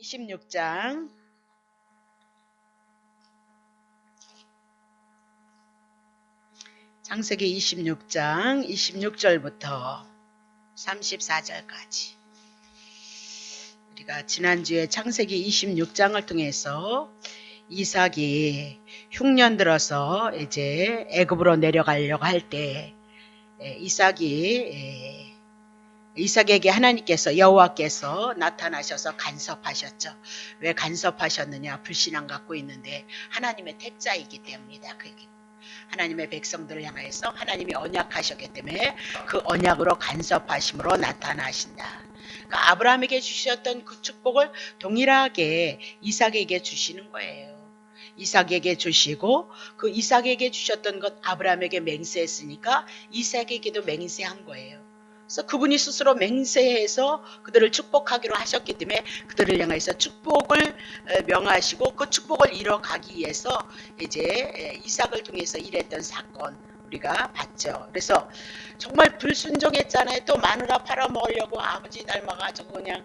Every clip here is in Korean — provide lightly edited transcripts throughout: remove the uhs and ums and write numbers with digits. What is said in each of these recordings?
26장 창세기 26장 26절부터 34절까지 우리가 지난주에 창세기 26장을 통해서 이삭이 흉년 들어서 이제 애굽으로 내려가려고 할 때 이삭에게 하나님께서 여호와께서 나타나셔서 간섭하셨죠. 왜 간섭하셨느냐? 불신앙 갖고 있는데 하나님의 택자이기 때문이다. 그 얘기. 하나님의 백성들을 향해서 하나님이 언약하셨기 때문에 그 언약으로 간섭하심으로 나타나신다. 그러니까 아브라함에게 주셨던 그 축복을 동일하게 이삭에게 주시는 거예요. 이삭에게 주시고 그 이삭에게 주셨던 것 아브라함에게 맹세했으니까 이삭에게도 맹세한 거예요. 그래서 그분이 스스로 맹세해서 그들을 축복하기로 하셨기 때문에 그들을 향해서 축복을 명하시고 그 축복을 이뤄가기 위해서 이제 이삭을 통해서 일했던 사건 우리가 봤죠. 그래서 정말 불순종했잖아요. 또 마누라 팔아먹으려고 아버지 닮아가지고 그냥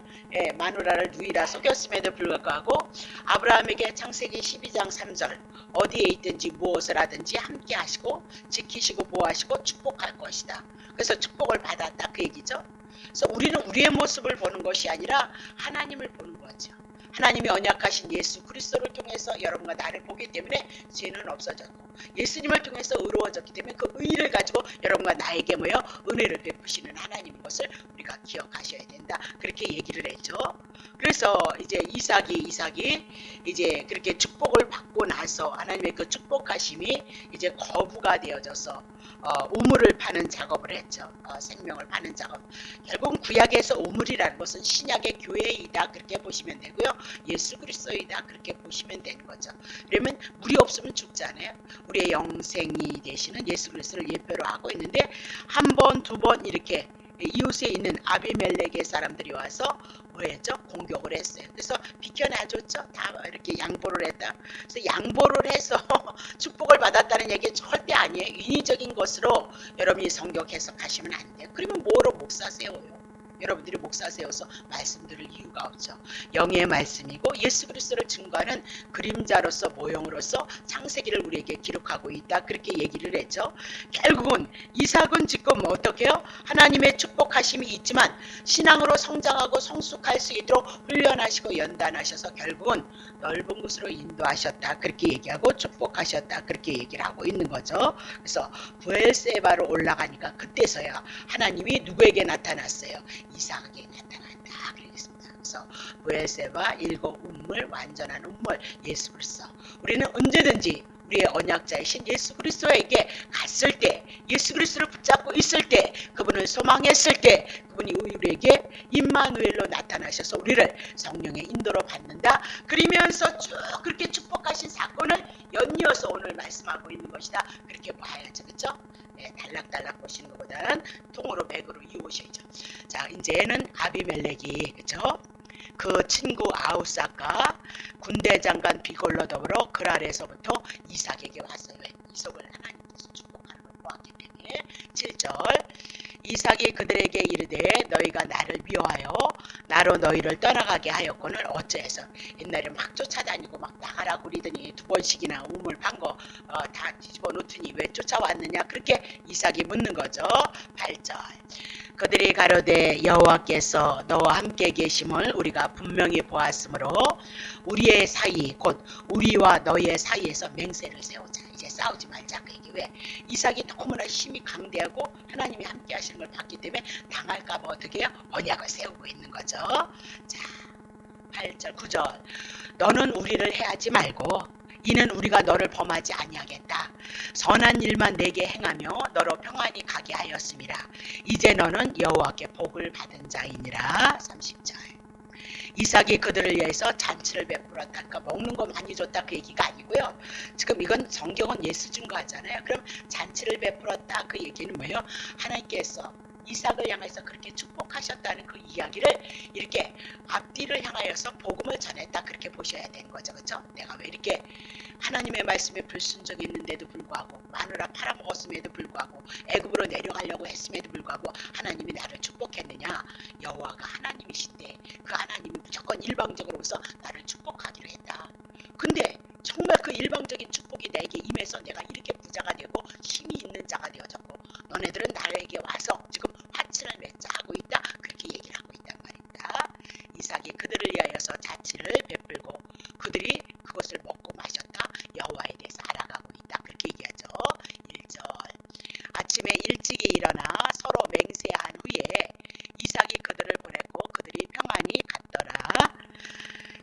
마누라를 누이라 속였음에도 불구하고 아브라함에게 창세기 12장 3절 어디에 있든지 무엇을 하든지 함께 하시고 지키시고 보호하시고 축복할 것이다. 그래서 축복을 받았다 그 얘기죠. 그래서 우리는 우리의 모습을 보는 것이 아니라 하나님을 보는 거죠. 하나님이 언약하신 예수 그리스도를 통해서 여러분과 나를 보기 때문에 죄는 없어졌고 예수님을 통해서 의로워졌기 때문에 그 의를 가지고 여러분과 나에게 모여 은혜를 베푸시는 하나님인 것을 우리가 기억하셔야 된다. 그렇게 얘기를 했죠. 그래서 이제 이삭이 이제 그렇게 축복을 받고 나서 하나님의 그 축복하심이 이제 거부가 되어져서 우물을 파는 작업을 했죠. 생명을 파는 작업. 결국은 구약에서 우물이라는 것은 신약의 교회이다 그렇게 보시면 되고요. 예수 그리스도이다 그렇게 보시면 되는 거죠. 그러면 물이 없으면 죽잖아요. 우리의 영생이 되시는 예수 그리스도를 예표로 하고 있는데 한 번, 두 번 이렇게 이웃에 있는 아비멜렉의 사람들이 와서 뭐했죠? 공격을 했어요. 그래서 비켜놔줬죠. 다 이렇게 양보를 했다. 그래서 양보를 해서 축복을 받았다는 얘기 절대 아니에요. 인위적인 것으로 여러분이 성경 해석하시면 안 돼요. 그러면 뭐로 목사 세워요? 여러분들이 목사 세워서 말씀 들을 이유가 없죠. 영의 말씀이고 예수 그리스도를 증거하는 그림자로서 모형으로서 창세기를 우리에게 기록하고 있다. 그렇게 얘기를 했죠. 결국은 이삭은 지금 어떻게 해요? 하나님의 축복하심이 있지만 신앙으로 성장하고 성숙할 수 있도록 훈련하시고 연단하셔서 결국은 넓은 곳으로 인도하셨다. 그렇게 얘기하고 축복하셨다. 그렇게 얘기를 하고 있는 거죠. 그래서 부엘세바로 올라가니까 그때서야 하나님이 누구에게 나타났어요? 이삭에게 나타난다. 그러겠습니다. 그래서 부엘세바 일곱 운물 완전한 운물 예수 그리스도. 우리는 언제든지 우리의 언약자이신 예수 그리스도에게 갔을 때 예수 그리스도를 붙잡고 있을 때 그분을 소망했을 때 그분이 우리에게 임마누엘로 나타나셔서 우리를 성령의 인도로 받는다. 그러면서 쭉 그렇게 축복하신 사건을 연이어서 오늘 말씀하고 있는 것이다. 그렇게 봐야죠. 그렇죠? 네, 달락달락 보시는 것보다는 통으로 백으로 이어오셔야죠. 자, 이제는 아비멜렉이 그렇죠? 그 친구 아우삭과 군대 장관 비골로 더불어 그랄에서부터 이삭에게 왔어요. 이삭을 하나님께서 축복하는 걸 보았기 때문에 7절 이삭이 그들에게 이르되 너희가 나를 미워하여 나로 너희를 떠나가게 하였거늘 어찌해서 옛날에 막 쫓아다니고 막 나가라 그러더니 두 번씩이나 우물 판 거 다 뒤집어 놓더니 왜 쫓아왔느냐 그렇게 이삭이 묻는 거죠. 8절 그들이 가로되 여호와께서 너와 함께 계심을 우리가 분명히 보았으므로 우리의 사이 곧 우리와 너희의 사이에서 맹세를 세우자. 이제 싸우지 말자. 그 얘기. 왜? 이삭이 너무나 힘이 강대하고 하나님이 함께 하시는 걸 봤기 때문에 당할까 봐 어떻게 해요? 언약을 세우고 있는 거죠. 자, 8절 9절 너는 우리를 해하지 말고 이는 우리가 너를 범하지 아니하겠다. 선한 일만 내게 행하며 너로 평안히 가게 하였음이라. 이제 너는 여호와께 복을 받은 자이니라. 30절 이삭이 그들을 위해서 잔치를 베풀었다. 그러니까 먹는 거 많이 줬다 그 얘기가 아니고요. 지금 이건 성경은 예수 증거하잖아요. 그럼 잔치를 베풀었다 그 얘기는 뭐예요? 하나님께서 이삭을 향해서 그렇게 축복하셨다는 그 이야기를 이렇게 앞뒤를 향하여서 복음을 전했다 그렇게 보셔야 되는 거죠. 그렇죠? 내가 왜 이렇게 하나님의 말씀에 불순종했는데도 불구하고 마누라 팔아먹었음에도 불구하고 애굽으로 내려가려고 했음에도 불구하고 하나님이 나를 축복했느냐. 여호와가 하나님이신데 그 하나님이 무조건 일방적으로서 나를 축복하기로 했다. 근데 정말 그 일방적인 축복이 내게 임해서 내가 이렇게 부자가 되고 힘이 있는 자가 되어졌고 너네들은 나에게 와서 지금 화친을 맺자 하고 있다. 그렇게 얘기를 하고 있단 말입니다. 이삭이 그들을 위하여서 자치를 베풀고 그들이 그것을 먹고 마셨다. 여호와에 대해서 알아가고 있다. 그렇게 얘기하죠. 1절 아침에 일찍이 일어나 서로 맹세한 후에 이삭이 그들을 보냈고 그들이 평안히 갔더라.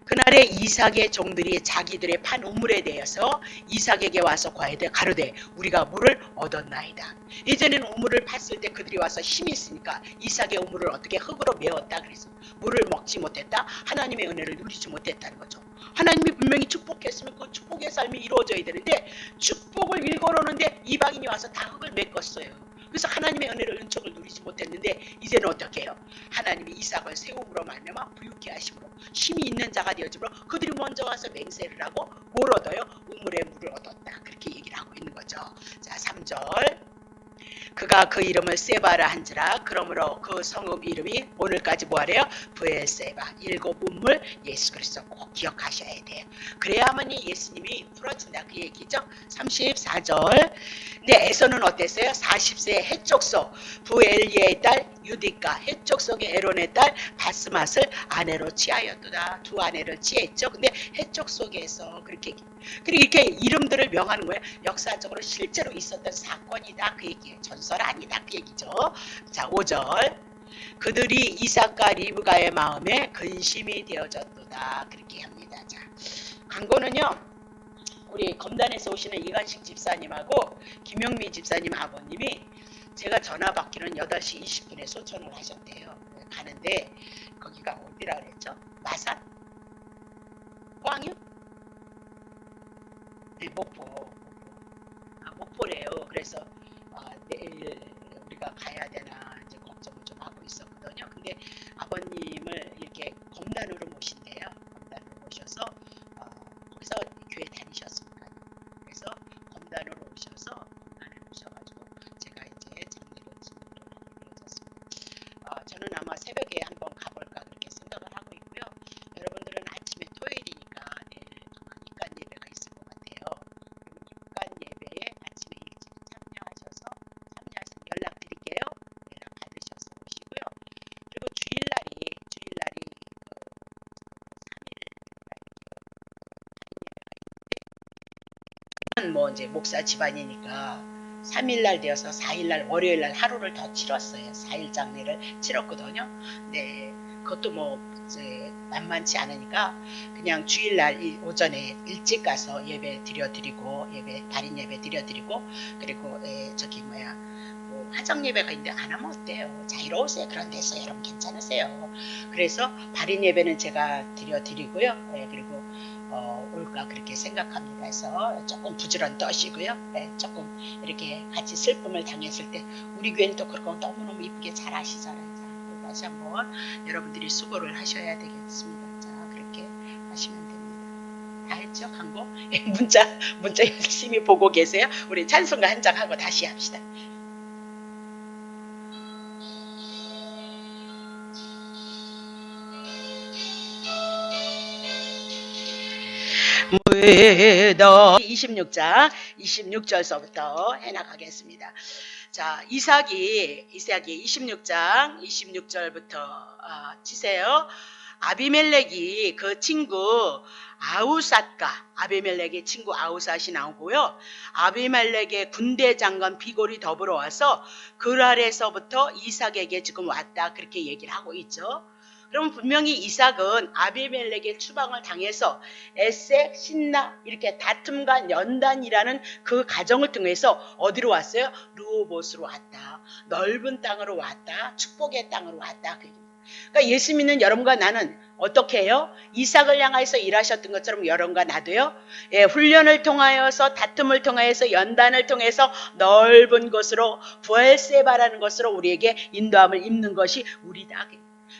그날에 이삭의 종들이 자기들의 판 우물에 대해서 이삭에게 와서 가로되 우리가 물을 얻었나이다. 예전에는 우물을 팠을 때 그들이 와서 힘이 있으니까 이삭의 우물을 어떻게 흙으로 메웠다 그래서 물을 먹지 못했다. 하나님의 은혜를 누리지 못했다는 거죠. 하나님이 분명히 축복했으면 그 축복의 삶이 이루어져야 되는데 축복을 일궈놓는데 이방인이 와서 다 흙을 메꿨어요. 그래서 하나님의 은혜를 은총을 누리지 못했는데 이제는 어떻게 해요? 하나님이 이삭을 세움으로 말미암아 부유케 하심으로 힘이 있는 자가 되어지므로 그들이 먼저 와서 맹세를 하고 뭘 얻어요? 우물에 물을 얻었다. 그렇게 얘기를 하고 있는 거죠. 자, 3절 그가 그 이름을 세바라 한지라. 그러므로 그 성읍 이름이 오늘까지 뭐하래요? 브엘세바. 일곱 우물. 예수 그리스도 꼭 기억하셔야 돼요. 그래야만이 예수님이 풀어진다 그 얘기죠. 34절 근데 에서는 어땠어요? 40세 해족속 부엘리의 딸 유디가 해족속의 에론의 딸 바스맛을 아내로 취하였도다. 두 아내를 취했죠. 근데 해족속에서 그렇게 그리고 이렇게 이름들을 명하는 거예요. 역사적으로 실제로 있었던 사건이다 그 얘기예요. 전설 아니다 그 얘기죠. 자, 5절 그들이 이삭과 리브가의 마음에 근심이 되어졌도다 그렇게 합니다. 자, 광고는요. 우리 검단에서 오시는 이관식 집사님하고 김영미 집사님 아버님이 제가 전화 받기는 8시 20분에 소천을 하셨대요. 가는데 거기가 어디라 그랬죠? 마산? 포항이요? 네, 목포래요. 그래서 내일 우리가 가야 되나 이제 걱정을 좀 하고 있었거든요. 근데 아버님을 이렇게 검단으로 모신대요. 검단으로 모셔서 거기서 교회 다니셨으니까 그래서 검단으로 오셔가지고 제가 이제 장례를 진행을 하게 되어졌습니다. 저는 아마 새벽에 한번 가볼까 그렇게 생각을 하고 있고요. 여러분들은 아침에 토요일이니까 내일 아마 입간 예배가 있을 것 같아요. 입간 예배에 아침에 일찍 참여하셔서 연락 드릴게요. 연락 받으셔서 오시고요. 그리고 주일날이 뭐 이제 목사 집안이니까 3일날 되어서 4일날 월요일날 하루를 더 치렀어요. 4일 장례를 치렀거든요. 네, 그것도 뭐 이제 만만치 않으니까 그냥 주일날 오전에 일찍 가서 예배 드려드리고 발인 예배 드려드리고 그리고 저기 뭐 화정 예배가 있는데 안 하면 어때요? 자유로우세요. 그런 데서 여러분 괜찮으세요. 그래서 발인 예배는 제가 드려드리고요. 그리고 올까 그렇게 생각합니다. 해서 조금 부지런 떠시고요. 조금 이렇게 같이 슬픔을 당했을 때 우리 교회는 또 그런 거 너무너무 이쁘게 잘 하시잖아요. 자, 다시 한번 여러분들이 수고를 하셔야 되겠습니다. 자, 그렇게 하시면 됩니다. 다 했죠? 광고? 문자 열심히 보고 계세요? 우리 찬송가 한 장 하고 다시 합시다. 무더 26장 26절서부터 해나가겠습니다. 자, 이삭이 26장 26절부터 치세요. 아비멜렉이 그 친구 아비멜렉의 친구 아우삿이 나오고요. 아비멜렉의 군대 장관 비골이 더불어 와서 그랄에서부터 이삭에게 지금 왔다 그렇게 얘기를 하고 있죠. 그럼 분명히 이삭은 아비멜렉의 추방을 당해서 에색, 신나 이렇게 다툼과 연단이라는 그 가정을 통해서 어디로 왔어요? 르호봇으로 왔다. 넓은 땅으로 왔다. 축복의 땅으로 왔다. 그러니까 예수 믿는 여러분과 나는 어떻게 해요? 이삭을 향해서 일하셨던 것처럼 여러분과 나도요. 예, 훈련을 통하여서 다툼을 통하여서 연단을 통해서 넓은 곳으로 부엘세바라는 것으로 우리에게 인도함을 입는 것이 우리다.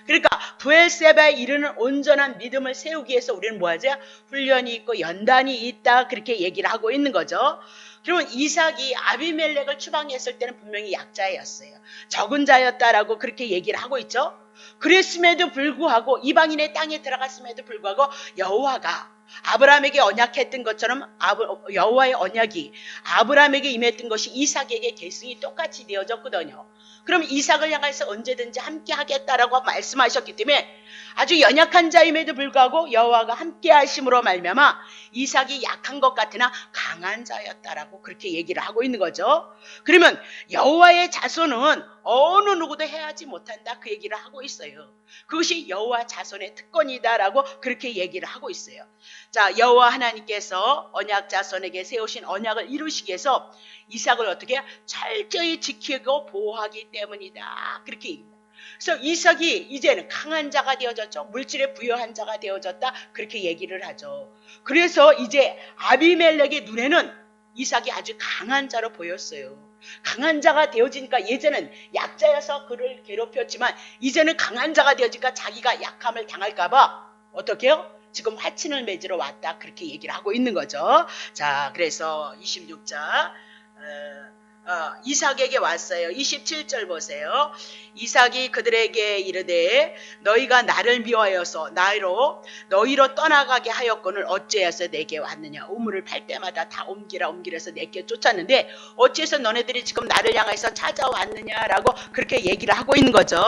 그러니까 부엘세바에 이르는 온전한 믿음을 세우기 위해서 우리는 뭐하죠? 훈련이 있고 연단이 있다 그렇게 얘기를 하고 있는 거죠. 그러면 이삭이 아비멜렉을 추방했을 때는 분명히 약자였어요. 적은 자였다라고 그렇게 얘기를 하고 있죠. 그랬음에도 불구하고 이방인의 땅에 들어갔음에도 불구하고 여호와가 아브라함에게 언약했던 것처럼 여호와의 언약이 아브라함에게 임했던 것이 이삭에게 계승이 똑같이 되어졌거든요. 그럼 이삭을 향해서 언제든지 함께 하겠다라고 말씀하셨기 때문에 아주 연약한 자임에도 불구하고 여호와가 함께 하심으로 말미암아 이삭이 약한 것 같으나 강한 자였다라고 그렇게 얘기를 하고 있는 거죠. 그러면 여호와의 자손은 어느 누구도 해하지 못한다 그 얘기를 하고 있어요. 그것이 여호와 자손의 특권이다라고 그렇게 얘기를 하고 있어요. 자, 여호와 하나님께서 언약 자손에게 세우신 언약을 이루시기 위해서 이삭을 어떻게 철저히 지키고 보호하기 때문이다 그렇게 얘기합니다. 그래서 이삭이 이제는 강한 자가 되어졌죠. 물질에 부여한 자가 되어졌다 그렇게 얘기를 하죠. 그래서 이제 아비멜렉의 눈에는 이삭이 아주 강한 자로 보였어요. 강한 자가 되어지니까 예전엔 약자여서 그를 괴롭혔지만 이제는 강한 자가 되어지니까 자기가 약함을 당할까봐 어떻게 해요? 지금 화친을 맺으러 왔다 그렇게 얘기를 하고 있는 거죠. 자, 그래서 26절 이삭에게 왔어요. 27절 보세요. 이삭이 그들에게 이르되 너희가 나를 미워하여서 너희로 떠나가게 하였거늘 어찌해서 내게 왔느냐. 우물을 팔 때마다 다 옮기라서 내게 쫓았는데 어찌해서 너네들이 지금 나를 향해서 찾아왔느냐라고 그렇게 얘기를 하고 있는 거죠.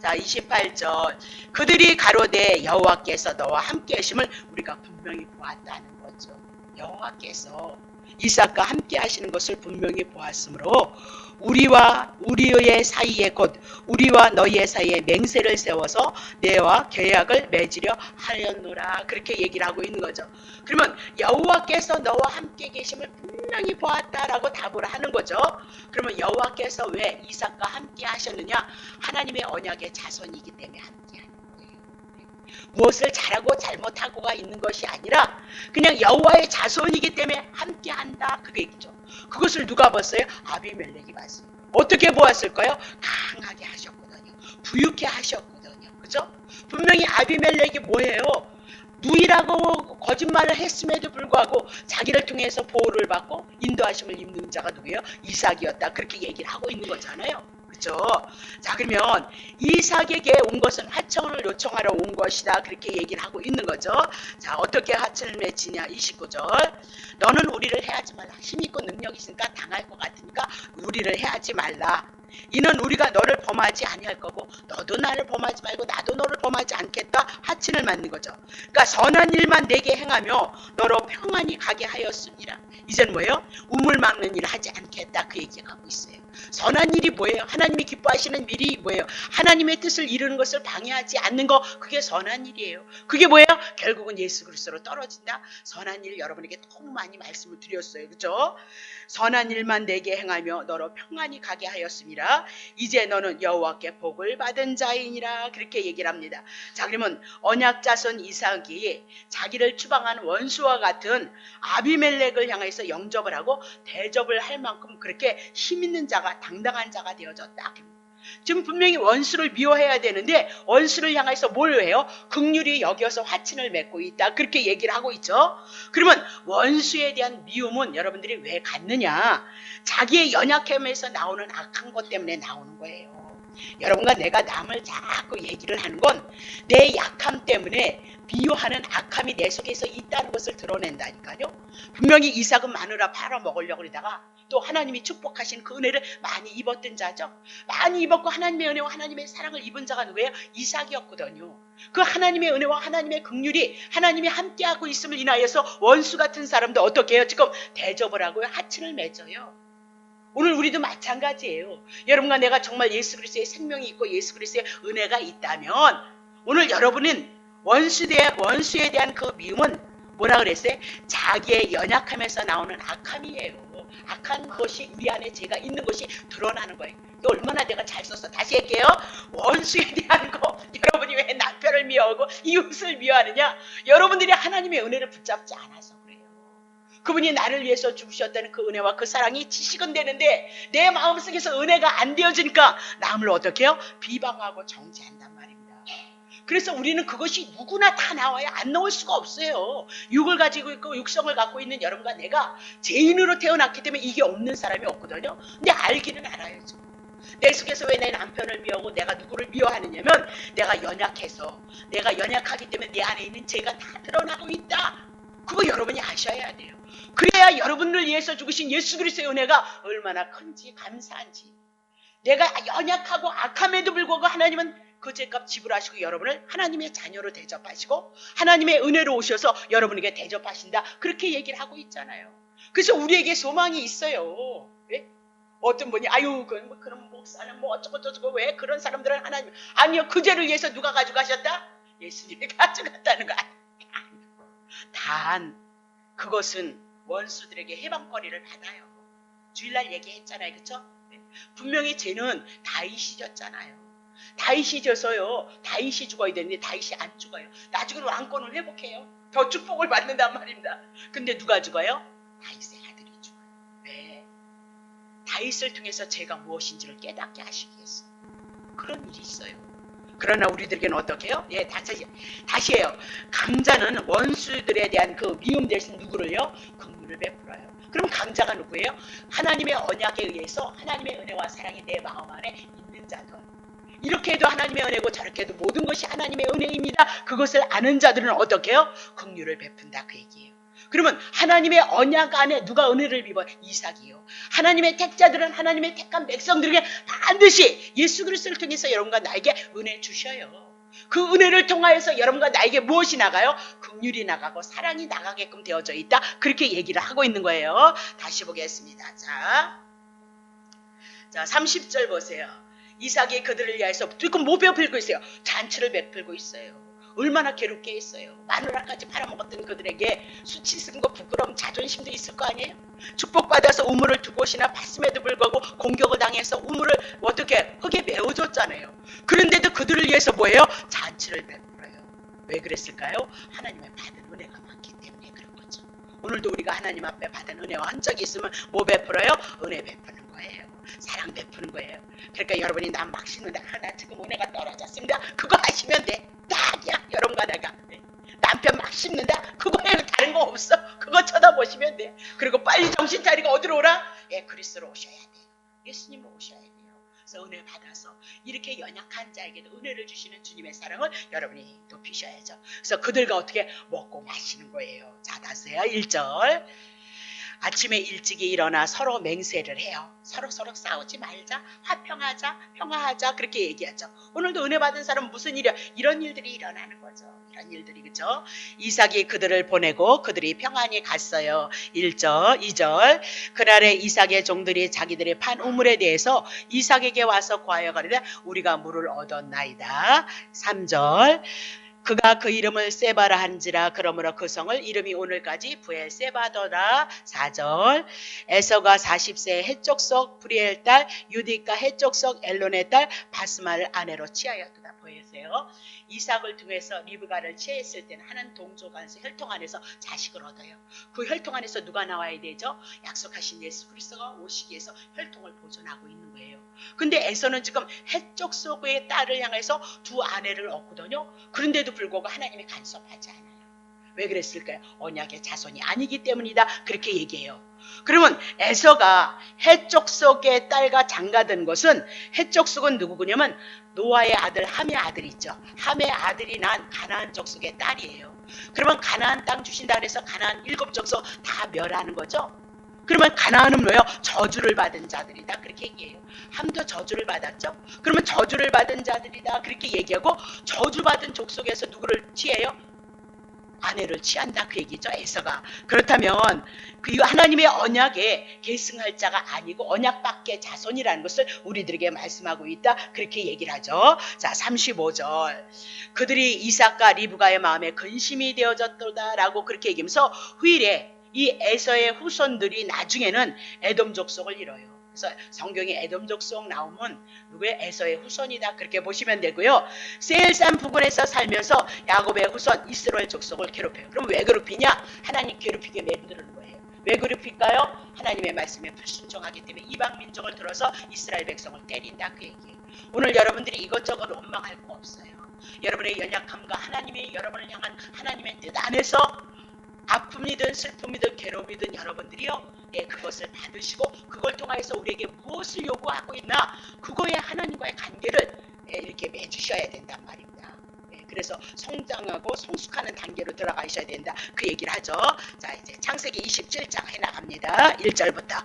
자, 28절 그들이 가로되 여호와께서 너와 함께 하심을 우리가 분명히 보았다는 거죠. 여호와께서 이삭과 함께 하시는 것을 분명히 보았으므로 우리의 사이에 곧 우리와 너희의 사이에 맹세를 세워서 내와 계약을 맺으려 하였노라 그렇게 얘기를 하고 있는 거죠. 그러면 여호와께서 너와 함께 계심을 분명히 보았다라고 답을 하는 거죠. 그러면 여호와께서 왜 이삭과 함께 하셨느냐? 하나님의 언약의 자손이기 때문에 함께 하는 거예요. 무엇을 잘하고 잘못하고가 있는 것이 아니라 그냥 여호와의 자손이기 때문에 함께한다 그게 있죠. 그것을 누가 봤어요? 아비멜렉이 봤어요. 어떻게 보았을까요? 강하게 하셨거든요. 부유케 하셨거든요. 그죠? 분명히 아비멜렉이 뭐예요? 누이라고 거짓말을 했음에도 불구하고 자기를 통해서 보호를 받고 인도하심을 입는 자가 누구예요? 이삭이었다 그렇게 얘기를 하고 있는 거잖아요. 그죠? 자, 그러면 이삭에게 온 것은 하청을 요청하러 온 것이다 그렇게 얘기를 하고 있는 거죠. 자, 어떻게 하청을 맺히냐? 29절 너는 우리를 해하지 말라. 힘있고 능력 있으니까 당할 것 같으니까 우리를 해하지 말라. 이는 우리가 너를 범하지 아니할 거고 너도 나를 범하지 말고 나도 너를 범하지 않겠다 하친을 맞는 거죠. 그러니까 선한 일만 내게 행하며 너로 평안히 가게 하였으니라. 이제는 뭐예요? 우물 막는 일을 하지 않겠다 그 얘기하고 있어요. 선한 일이 뭐예요? 하나님이 기뻐하시는 일이 뭐예요? 하나님의 뜻을 이루는 것을 방해하지 않는 거 그게 선한 일이에요. 그게 뭐예요? 결국은 예수 그리스도로 떨어진다. 선한 일 여러분에게 너무 많이 말씀을 드렸어요. 그렇죠? 선한 일만 내게 행하며 너로 평안히 가게 하였습니다. 이제 너는 여호와께 복을 받은 자이니라 그렇게 얘기를 합니다. 자, 그러면 언약 자손 이삭이 자기를 추방한 원수와 같은 아비멜렉을 향해서 영접을 하고 대접을 할 만큼 그렇게 힘 있는 자가 당당한 자가 되어졌다. 지금 분명히 원수를 미워해야 되는데 원수를 향해서 뭘 해요? 긍휼히 여겨서 화친을 맺고 있다 그렇게 얘기를 하고 있죠. 그러면 원수에 대한 미움은 여러분들이 왜 갖느냐? 자기의 연약함에서 나오는 악한 것 때문에 나오는 거예요. 여러분과 내가 남을 자꾸 얘기를 하는 건 내 약함 때문에 비유하는 악함이 내 속에서 있다는 것을 드러낸다니까요. 분명히 이삭은 마누라 팔아먹으려고 그러다가 또 하나님이 축복하신 그 은혜를 많이 입었던 자죠. 많이 입었고 하나님의 은혜와 하나님의 사랑을 입은 자가 누구예요? 이삭이었거든요. 그 하나님의 은혜와 하나님의 긍휼이 하나님이 함께하고 있음을 인하여서 원수 같은 사람도 어떻게 해요? 지금 대접을 하고요. 하친을 맺어요. 오늘 우리도 마찬가지예요. 여러분과 내가 정말 예수 그리스도의 생명이 있고 예수 그리스도의 은혜가 있다면 오늘 여러분은 원수에 대한 그 미움은 뭐라 그랬어요? 자기의 연약함에서 나오는 악함이에요. 악한 것이 우리 안에 죄가 있는 것이 드러나는 거예요. 또 얼마나 내가 잘 썼어. 다시 할게요. 원수에 대한 거. 여러분이 왜 남편을 미워하고 이웃을 미워하느냐? 여러분들이 하나님의 은혜를 붙잡지 않아서 그래요. 그분이 나를 위해서 죽으셨다는 그 은혜와 그 사랑이 지식은 되는데 내 마음속에서 은혜가 안 되어지니까 남을 어떻게 해요? 비방하고 정죄한단 말입니다. 그래서 우리는 그것이 누구나 다 나와요. 안 나올 수가 없어요. 육을 가지고 있고 육성을 갖고 있는 여러분과 내가 죄인으로 태어났기 때문에 이게 없는 사람이 없거든요. 근데 알기는 알아야죠. 내 속에서 왜 내 남편을 미워하고 내가 누구를 미워하느냐면 내가 연약해서, 내가 연약하기 때문에 내 안에 있는 죄가 다 드러나고 있다. 그거 여러분이 아셔야 돼요. 그래야 여러분을 위해서 죽으신 예수 그리스도의 은혜가 얼마나 큰지 감사한지. 내가 연약하고 악함에도 불구하고 하나님은 그 죄값 지불하시고 여러분을 하나님의 자녀로 대접하시고 하나님의 은혜로 오셔서 여러분에게 대접하신다. 그렇게 얘기를 하고 있잖아요. 그래서 우리에게 소망이 있어요. 왜? 어떤 분이 아유 그런 목사는 뭐 어쩌고저쩌고 왜 그런 사람들은 하나님 아니요. 그 죄를 위해서 누가 가져가셨다? 예수님이 가져갔다는 거 아니에요. 단 그것은 원수들에게 해방거리를 받아요. 주일날 얘기했잖아요. 그렇죠? 분명히 죄는 다윗이 졌잖아요. 다윗이 져서요. 다윗이 죽어야 되는데 다윗이 안 죽어요. 나중에는 왕권을 회복해요. 더 축복을 받는단 말입니다. 근데 누가 죽어요? 다윗의 아들이 죽어요. 왜? 다윗을 통해서 죄가 무엇인지를 깨닫게 하시기 위해서. 그런 일이 있어요. 그러나 우리들에게는 어떻게 해요? 예, 다시 해요. 강자는 원수들에 대한 그 미움 대신 누구를요? 긍휼을 베풀어요. 그럼 강자가 누구예요? 하나님의 언약에 의해서 하나님의 은혜와 사랑이 내 마음 안에 있는 자들. 이렇게 해도 하나님의 은혜고 저렇게 해도 모든 것이 하나님의 은혜입니다. 그것을 아는 자들은 어떻게 해요? 긍휼을 베푼다 그 얘기예요. 그러면 하나님의 언약 안에 누가 은혜를 입어? 이삭이요. 하나님의 택자들은 하나님의 택한 백성들에게 반드시 예수 그리스도를 통해서 여러분과 나에게 은혜 주셔요. 그 은혜를 통하여서 여러분과 나에게 무엇이 나가요? 긍휼이 나가고 사랑이 나가게끔 되어져 있다. 그렇게 얘기를 하고 있는 거예요. 다시 보겠습니다. 자 30절 보세요. 이삭이 그들을 위하여서 지금 뭐 베풀고 있어요? 잔치를 베풀고 있어요. 얼마나 괴롭게 했어요. 마누라까지 팔아먹었던 그들에게 수치스러움과 부끄러움, 자존심도 있을 거 아니에요? 축복받아서 우물을 두 곳이나 팠음에도 불구하고 공격을 당해서 우물을 어떻게 흙에 메워줬잖아요. 그런데도 그들을 위해서 뭐예요? 잔치를 베풀어요. 왜 그랬을까요? 하나님의 받은 은혜가 많기 때문에 그런 거죠. 오늘도 우리가 하나님 앞에 받은 은혜와 흔적이 있으면 뭐 베풀어요? 은혜 베푸는 거예요. 사랑 베푸는 거예요. 그러니까 여러분이 나 막 씹는다. 나 지금 은혜가 떨어졌습니다. 그거 하시면 돼. 딱이야. 여러분과 내가. 남편 막 씹는다. 그거 말고 다른 거 없어. 그거 쳐다보시면 돼. 그리고 빨리 정신 차리고 어디로 오라? 예, 그리스도로 오셔야 돼요. 예수님으로 오셔야 돼요. 그래서 은혜 받아서 이렇게 연약한 자에게도 은혜를 주시는 주님의 사랑을 여러분이 높이셔야죠. 그래서 그들과 어떻게 먹고 마시는 거예요. 자, 다시요. 1절. 아침에 일찍이 일어나 서로 맹세를 해요. 서로 싸우지 말자, 화평하자, 평화하자 그렇게 얘기하죠. 오늘도 은혜 받은 사람은 무슨 일이야? 이런 일들이 일어나는 거죠. 이런 일들이 그죠? 이삭이 그들을 보내고 그들이 평안히 갔어요. 1절, 2절. 그날에 이삭의 종들이 자기들의 판 우물에 대해서 이삭에게 와서 구하여 가리되 우리가 물을 얻었나이다. 3절. 그가 그 이름을 세바라 한지라 그러므로 그 성을 이름이 오늘까지 부엘세바더라. 4절. 에서가 40세 해족속 브리엘 딸 유디가 해족속 엘론의 딸 바스마를 아내로 취하였다. 보이세요? 이삭을 통해서 리브가를 취했을 때는 하나님 동족 안에서 혈통 안에서 자식을 얻어요. 그 혈통 안에서 누가 나와야 되죠? 약속하신 예수 그리스도가 오시기 위해서 혈통을 보존하고 있는 거예요. 근데 에서는 지금 해족속의 딸을 향해서 두 아내를 얻거든요. 그런데도 불구하고 하나님이 간섭하지 않아요. 왜 그랬을까요? 언약의 자손이 아니기 때문이다. 그렇게 얘기해요. 그러면 에서가 해족속의 딸과 장가든 것은 해족속은 누구냐면 노아의 아들 함의 아들이 있죠. 함의 아들이 난 가나안 족속의 딸이에요. 그러면 가나안 땅 주신다 그래서 가나안 7족속 다 멸하는 거죠. 그러면 가나안은 뭐예요? 저주를 받은 자들이다. 그렇게 얘기해요. 함도 저주를 받았죠. 그러면 저주를 받은 자들이다. 그렇게 얘기하고 저주받은 족속에서 누구를 취해요? 아내를 취한다 그 얘기죠. 에서가. 그렇다면 그 하나님의 언약에 계승할 자가 아니고 언약 밖의 자손이라는 것을 우리들에게 말씀하고 있다. 그렇게 얘기를 하죠. 자 35절. 그들이 이삭과 리브가의 마음에 근심이 되어졌도다 라고 그렇게 얘기하면서 후일에 이 에서의 후손들이 나중에는 에돔 족속을 이뤄요. 그래서 성경에 에돔 족속 나오면 누구의 에서의 후손이다 그렇게 보시면 되고요. 세일산 부근에서 살면서 야곱의 후손 이스라엘 족속을 괴롭혀요. 그럼 왜 괴롭히냐? 하나님 괴롭히게 내버리는 거예요. 왜 괴롭힐까요? 하나님의 말씀에 불순종하기 때문에 이방 민족을 들어서 이스라엘 백성을 때린다 그 얘기예요. 오늘 여러분들이 이것저것 원망할 거 없어요. 여러분의 연약함과 하나님이 여러분을 향한 하나님의 뜻 안에서 아픔이든 슬픔이든 괴로움이든 여러분들이요, 그것을 받으시고 그걸 통해서 우리에게 무엇을 요구하고 있나 그거에 하나님과의 관계를 이렇게 맺으셔야 된단 말입니다. 그래서 성장하고 성숙하는 단계로 들어가셔야 된다 그 얘기를 하죠. 자, 이제 창세기 27장 해나갑니다. 1절부터.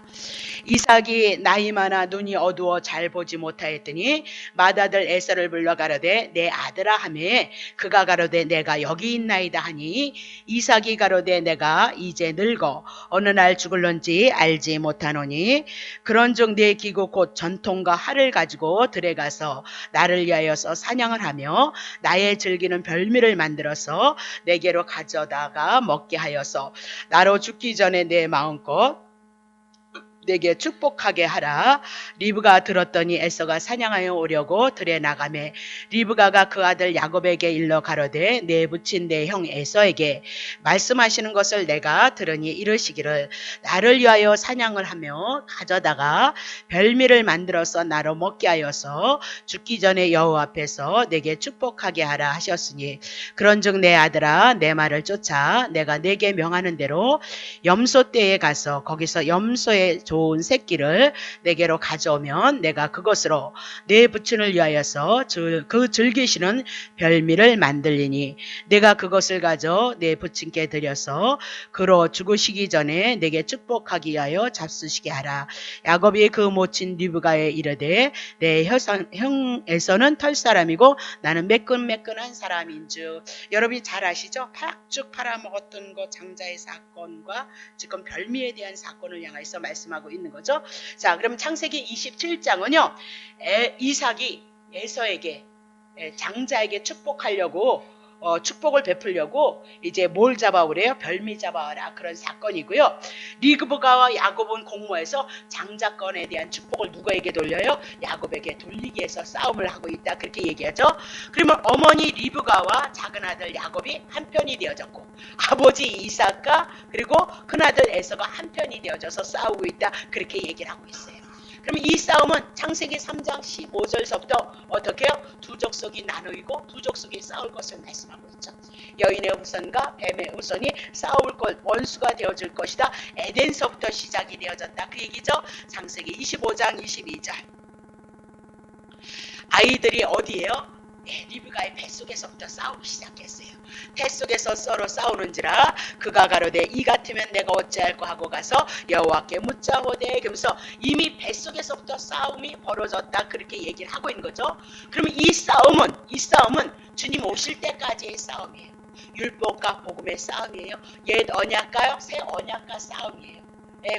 이삭이 나이 많아 눈이 어두워 잘 보지 못하였더니 맏아들 에서를 불러 가로되 내 아들아 하매 그가 가로되 내가 여기 있나이다 하니 이삭이 가로되 내가 이제 늙어 어느 날 죽을런지 알지 못하노니 그런즉 내 기구 곧 전통과 활을 가지고 들에 가서 나를 위하여서 사냥을 하며 나의 즐기는 별미를 만들어서 내게로 가져다가 먹게 하여서 나로 죽기 전에 내 마음껏 내게 축복하게 하라. 리브가 들었더니 에서가 사냥하여 오려고 들에 나가매 리브가가 그 아들 야곱에게 일러 가로되 내 부친 내 형 에서에게 말씀하시는 것을 내가 들으니 이르시기를 나를 위하여 사냥을 하며 가져다가 별미를 만들어서 나로 먹게 하여서 죽기 전에 여호와 앞에서 내게 축복하게 하라 하셨으니 그런즉 내 아들아 내 말을 쫓아 내가 내게 명하는 대로 염소 떼에 가서 거기서 염소의 좋은 새끼를 내게로 가져오면 내가 그것으로 내 부친을 위하여서 그 즐기시는 별미를 만들리니 내가 그것을 가져 내 부친께 드려서 그로 죽으시기 전에 내게 축복하기 위하여 잡수시게 하라. 야곱이 그 모친 리브가에 이르되 내 형 에서는 털사람이고 나는 매끈매끈한 사람인즉. 여러분이 잘 아시죠? 팍쭉 팔아먹었던 것 장자의 사건과 지금 별미에 대한 사건을 향해서 말씀하고 있는 거죠. 자, 그럼 창세기 27장은요. 이삭이 에서에게 장자에게 축복하려고 축복을 베풀려고 이제 뭘 잡아오래요? 별미 잡아와라 그런 사건이고요. 리브가와 야곱은 공모해서 장자권에 대한 축복을 누구에게 돌려요? 야곱에게 돌리기 위해서 싸움을 하고 있다 그렇게 얘기하죠. 그러면 어머니 리브가와 작은 아들 야곱이 한편이 되어졌고 아버지 이삭과 그리고 큰아들 에서가 한편이 되어져서 싸우고 있다 그렇게 얘기를 하고 있어요. 그럼 이 싸움은 창세기 3장 15절서부터 어떻게 해요? 두 족속이 나누이고 두 족속이 싸울 것을 말씀하고 있죠. 여인의 후손과 뱀의 후손이 싸울 것 원수가 되어줄 것이다. 에덴서부터 시작이 되어졌다 그 얘기죠. 창세기 25장 22절. 아이들이 어디에요? 리브가의 뱃속에서부터 싸우기 시작했어요. 뱃속에서 서로 싸우는지라 그가 가로되 이 같으면 내가 어찌할꼬 하고 가서 여호와께 묻자오되 그러면서 이미 뱃속에서부터 싸움이 벌어졌다 그렇게 얘기를 하고 있는 거죠. 그러면 이 싸움은 주님 오실 때까지의 싸움이에요. 율법과 복음의 싸움이에요. 옛 언약과요 새 언약과 싸움이에요.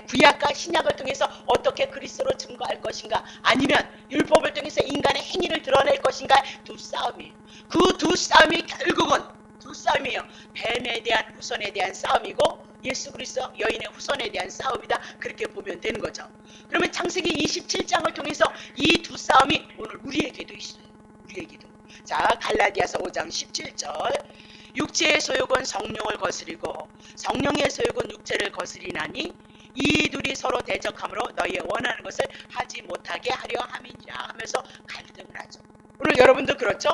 구약과 신약을 통해서 어떻게 그리스도로 증거할 것인가 아니면 율법을 통해서 인간의 행위를 드러낼 것인가 두 싸움이에요. 그 두 싸움이 결국은 두 싸움이에요. 뱀에 대한 후손에 대한 싸움이고 예수 그리스도 여인의 후손에 대한 싸움이다 그렇게 보면 되는 거죠. 그러면 창세기 27장을 통해서 이 두 싸움이 오늘 우리에게도 있어요. 우리에게도. 자, 갈라디아서 5장 17절. 육체의 소욕은 성령을 거스리고 성령의 소욕은 육체를 거스리나니 이 둘이 서로 대적함으로 너희의 원하는 것을 하지 못하게 하려 함이니라 하면서 갈등을 하죠. 오늘 여러분도 그렇죠?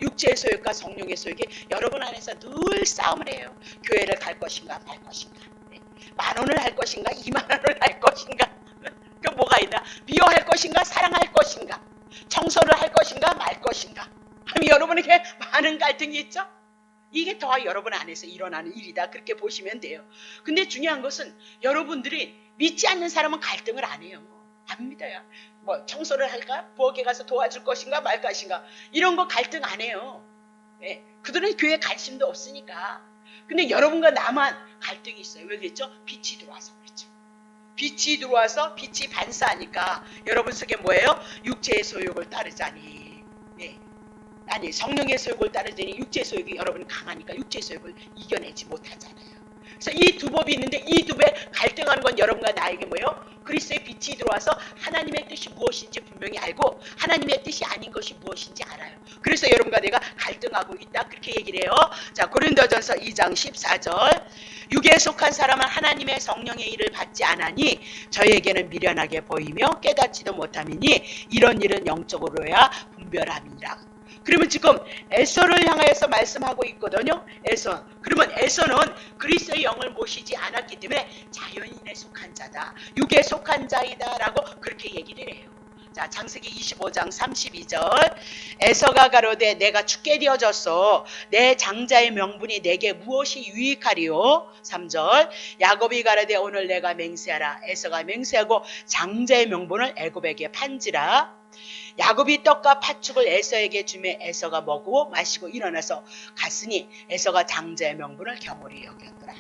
육체의 소욕과 성령의 소욕이 여러분 안에서 늘 싸움을 해요. 교회를 갈 것인가 말 것인가, 만 원을 할 것인가 2만 원을 할 것인가, 그 뭐가 있나, 미워할 것인가 사랑할 것인가, 청소를 할 것인가 말 것인가 하면 여러분에게 많은 갈등이 있죠. 이게 더 여러분 안에서 일어나는 일이다 그렇게 보시면 돼요. 근데 중요한 것은 여러분들이 믿지 않는 사람은 갈등을 안 해요. 안 믿어요. 뭐 청소를 할까? 부엌에 가서 도와줄 것인가 말 것인가 이런 거 갈등 안 해요. 그들은 교회에 관심도 없으니까. 근데 여러분과 나만 갈등이 있어요. 왜 그랬죠? 빛이 들어와서 그렇죠. 빛이 들어와서 빛이 반사하니까 여러분 속에 뭐예요? 육체의 소욕을 따르자니. 아니 성령의 소욕을 따르더니 육체의 소욕이 여러분 강하니까 육체의 소욕을 이겨내지 못하잖아요. 그래서 이 두 법이 있는데 이 두 배 갈등하는 건 여러분과 나에게 뭐예요? 그리스도의 빛이 들어와서 하나님의 뜻이 무엇인지 분명히 알고 하나님의 뜻이 아닌 것이 무엇인지 알아요. 그래서 여러분과 내가 갈등하고 있다 그렇게 얘기를 해요. 자, 고린도전서 2장 14절 육에 속한 사람은 하나님의 성령의 일을 받지 않으니 저에게는 미련하게 보이며 깨닫지도 못함이니 이런 일은 영적으로야 분별함이라. 그러면 지금 에서를 향하여서 말씀하고 있거든요. 에서. 그러면 에서는 그리스도의 영을 모시지 않았기 때문에 자연인에 속한 자다. 육에 속한 자이다 라고 그렇게 얘기를 해요. 자, 창세기 25장 32절 에서가 가로되 내가 죽게 되어졌어. 내 장자의 명분이 내게 무엇이 유익하리요? 3절 야곱이 가로되 오늘 내가 맹세하라. 에서가 맹세하고 장자의 명분을 애굽에게 판지라. 야곱이 떡과 팥죽을 에서에게 주매 에서가 먹고 마시고 일어나서 갔으니 에서가 장자의 명분을 경홀히 여겼더라.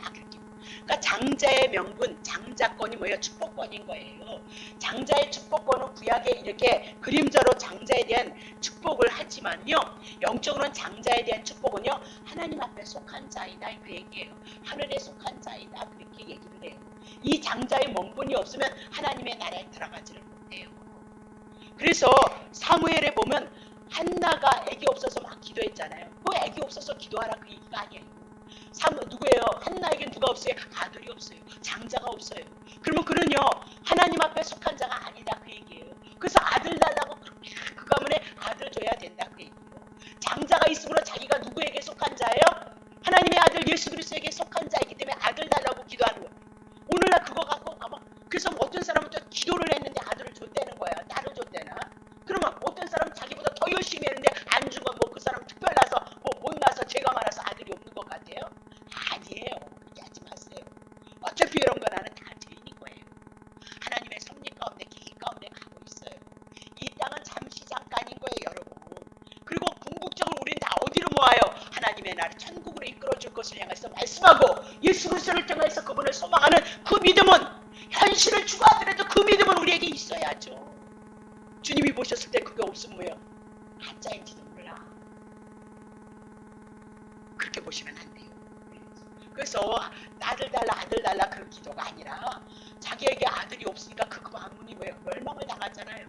그러니까 장자의 명분, 장자권이 뭐예요? 축복권인 거예요. 장자의 축복권은 구약에 이렇게 그림자로 장자에 대한 축복을 하지만요. 영적으로는 장자에 대한 축복은요. 하나님 앞에 속한 자이다 그 얘기예요. 하늘에 속한 자이다 그렇게 얘기를 해요. 이 장자의 명분이 없으면 하나님의 나라에 들어가지를 못해요. 그래서 사무엘에 보면 한나가 애기 없어서 막 기도했잖아요. 그 애기 없어서 기도하라 그 얘기가 아니에요. 누구예요? 한나에겐 누가 없어요? 아들이 없어요. 장자가 없어요. 그러면 그는요 하나님 앞에 속한 자가 아니다 그 얘기예요. 그래서 아들 달라고 그 가문에 아들 줘야 된다 그 얘기예요. 장자가 있으므로 자기가 누구에게 속한 자예요? 하나님의 아들 예수 그리스도에게 속한 자이기 때문에 아들 달라고 기도하는 거예요. 오늘날 그거 갖고 아마 그래서 어떤 사람은 또 기도를 했는데 아들을 줬다는 거야. 딸을 줬대나. 그러면 어떤 사람은 자기보다 더 열심히 했는데 안 준 건 뭐 그 사람 특별나서 뭐 못나서 죄가 많아서 아들이 없는 것 같아요? 아니에요. 그렇게 하지 마세요. 어차피 이런 거 나는 다 죄인인 거예요. 하나님의 섭리 가운데 계획 가운데 가고 있어요. 이 땅은 잠시 잠깐인 거예요 여러분. 그리고 궁극적으로 우리는 다 어디로 모아요? 하나님의 나라 천국으로 이끌어줄 것을 향해서 말씀하고 예수 그리스도를 통해서 그분을 소망하는 그 믿음은 현실을 추구하더라도 그 믿음은 우리에게 있어야죠. 주님이 보셨을 때 그게 없으면 뭐예요? 가짜인지도 몰라. 그렇게 보시면 안 돼요. 그래서 아들 달라 그런 기도가 아니라 자기에게 아들이 없으니까 그 가문이 뭐예요? 멸망을 당하잖아요.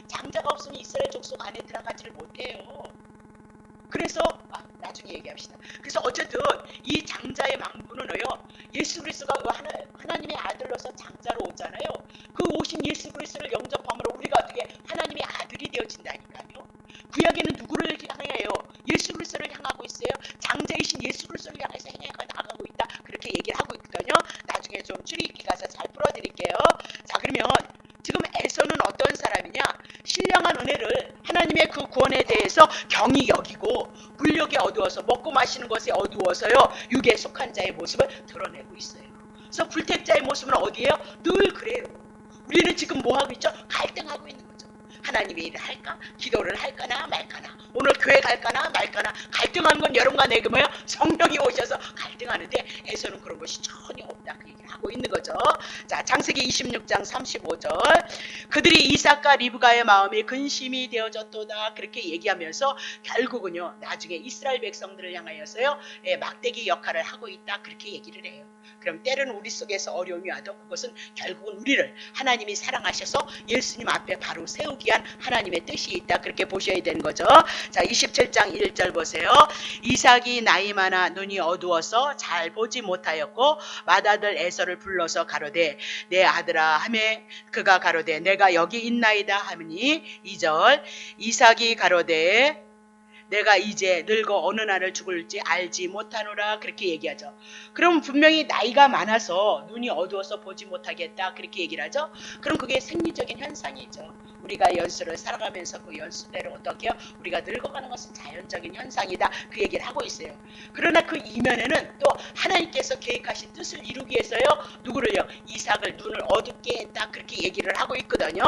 장자가 없으면 이스라엘 족속 안에 들어가지를 못해요. 그래서 나중에 얘기합시다. 그래서 어쨌든 이 장자의 망부는요 예수 그리스도가 하나님의 아들로서 장자로 오잖아요. 그 오신 예수 그리스도를 영접함으로 우리가 어떻게 하나님의 아들이 되어진다니까요. 구약에는 누구를 향해요? 예수 그리스도를 향하고 있어요. 장자이신 예수 그리스도를 향해서 나가고 있다. 그렇게 얘기를 하고 있거든요. 나중에 좀 출입기 가서 잘 풀어드릴게요. 자, 그러면 지금 에서는 어떤 사람이냐? 신령한 은혜를 하나님의 그 구원에 대해서 경히 여기고 물욕에 어두워서 먹고 마시는 것에 어두워서요 육에 속한 자의 모습을 드러내고 있어요. 그래서 불택자의 모습은 어디예요? 늘 그래요. 우리는 지금 뭐하고 있죠? 갈등하고 있는 거죠. 하나님의 일을 할까? 기도를 할까나 말까나 오늘 교회 갈까나 말까나 갈등하는 건 여러분과 내게 뭐예요? 성령이 오셔서 갈등하는데 에서는 그런 것이 전혀 없다 그 얘기를 하고 있는 거죠. 자, 창세기 26장 35절 그들이 이삭과 리브가의 마음이 근심이 되어졌도다 그렇게 얘기하면서 결국은요 나중에 이스라엘 백성들을 향하여서요 막대기 역할을 하고 있다 그렇게 얘기를 해요. 그럼 때로는 우리 속에서 어려움이 와도 그것은 결국은 우리를 하나님이 사랑하셔서 예수님 앞에 바로 세우기 위한 하나님의 뜻이 있다 그렇게 보셔야 되는 거죠. 자, 27장 1절 보세요. 이삭이 나이 많아 눈이 어두워서 잘 보지 못하였고 맏아들 에서를 불러서 가로되 내 아들아 하매 그가 가로되 내가 여기 있나이다 하니 2절 이삭이 가로되 내가 이제 늙어 어느 날을 죽을지 알지 못하노라 그렇게 얘기하죠. 그럼 분명히 나이가 많아서 눈이 어두워서 보지 못하겠다 그렇게 얘기를 하죠. 그럼 그게 생리적인 현상이죠. 우리가 연수를 살아가면서 그 연수대로 어떻게 해요? 우리가 늙어가는 것은 자연적인 현상이다 그 얘기를 하고 있어요. 그러나 그 이면에는 또 하나님께서 계획하신 뜻을 이루기 위해서요 누구를요? 이삭을 눈을 어둡게 했다 그렇게 얘기를 하고 있거든요.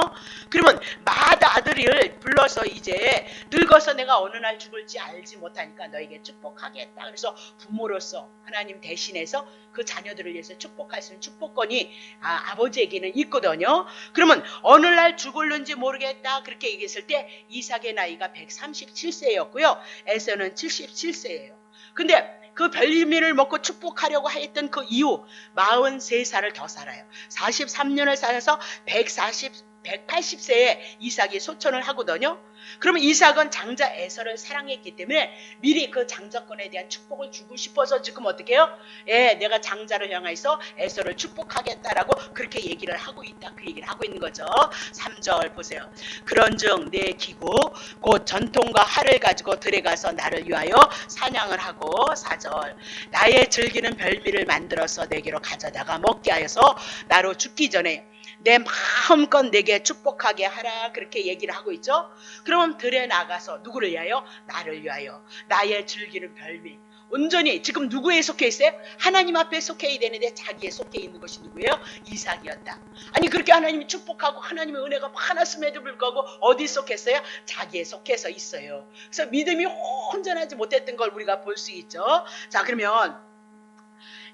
그러면 맏아들을 불러서 이제 늙어서 내가 어느 날 죽을지 알지 못하니까 너에게 축복하겠다. 그래서 부모로서 하나님 대신해서 그 자녀들을 위해서 축복할 수 있는 축복권이 아버지에게는 있거든요. 그러면 어느 날 죽을는지 모르겠다 그렇게 얘기했을 때 이삭의 나이가 137세였고요. 에서는 77세예요. 근데 그 별미를 먹고 축복하려고 했던 그 이후 43살을 더 살아요. 43년을 살아서 180세에 이삭이 소천을 하거든요. 그러면 이삭은 장자 에서를 사랑했기 때문에 미리 그 장자권에 대한 축복을 주고 싶어서 지금 어떻게 해요? 예, 내가 장자를 향해서 에서를 축복하겠다라고 그렇게 얘기를 하고 있다. 그 얘기를 하고 있는 거죠. 3절 보세요. 그런즉 내 기구 곧 전통과 활을 가지고 들에 가서 나를 위하여 사냥을 하고 4절 나의 즐기는 별미를 만들어서 내게로 가져다가 먹게 하여서 나로 죽기 전에 내 마음껏 내게 축복하게 하라 그렇게 얘기를 하고 있죠. 그러면 들에 나가서 누구를 위하여? 나를 위하여 나의 즐기는 별미 온전히 지금 누구에 속해 있어요? 하나님 앞에 속해 되는데 자기에 속해 있는 것이 누구예요? 이삭이었다. 아니 그렇게 하나님이 축복하고 하나님의 은혜가 많았음에도 불구하고 어디 속했어요? 자기에 속해서 있어요. 그래서 믿음이 온전하지 못했던 걸 우리가 볼 수 있죠. 자 그러면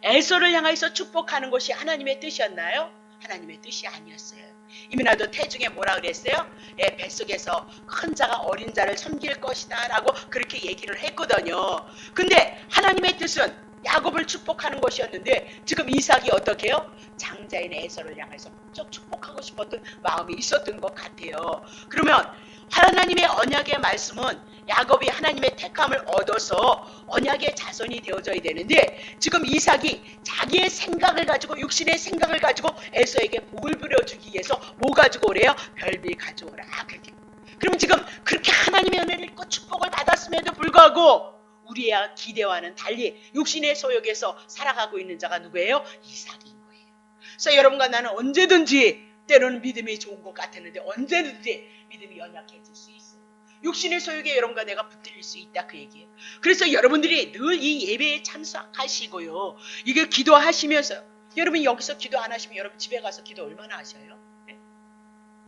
에서를 향해서 축복하는 것이 하나님의 뜻이었나요? 하나님의 뜻이 아니었어요. 이민아도 태중에 뭐라 그랬어요? 예, 뱃속에서 큰 자가 어린 자를 섬길 것이다 라고 그렇게 얘기를 했거든요. 근데 하나님의 뜻은 야곱을 축복하는 것이었는데 지금 이삭이 어떻게 해요? 장자인 에서를 향해서 무척 축복하고 싶었던 마음이 있었던 것 같아요. 그러면 하나님의 언약의 말씀은 야곱이 하나님의 택함을 얻어서 언약의 자손이 되어져야 되는데 지금 이삭이 자기의 생각을 가지고 육신의 생각을 가지고 에서에게 복을 부려주기 위해서 뭐 가지고 오래요? 별미 가져오라. 그렇게. 그러면 지금 그렇게 하나님의 은혜를 입고 축복을 받았음에도 불구하고 우리의 기대와는 달리 육신의 소욕에서 살아가고 있는 자가 누구예요? 이삭인 거예요. 그래서 여러분과 나는 언제든지 때로는 믿음이 좋은 것 같았는데 언제든지 믿음이 연약해질 수 있어요. 육신의 소욕에 여러분과 내가 붙들릴 수 있다 그 얘기예요. 그래서 여러분들이 늘 이 예배에 참석하시고요. 이게 기도하시면서 여러분 여기서 기도 안 하시면 여러분 집에 가서 기도 얼마나 하셔요? 네?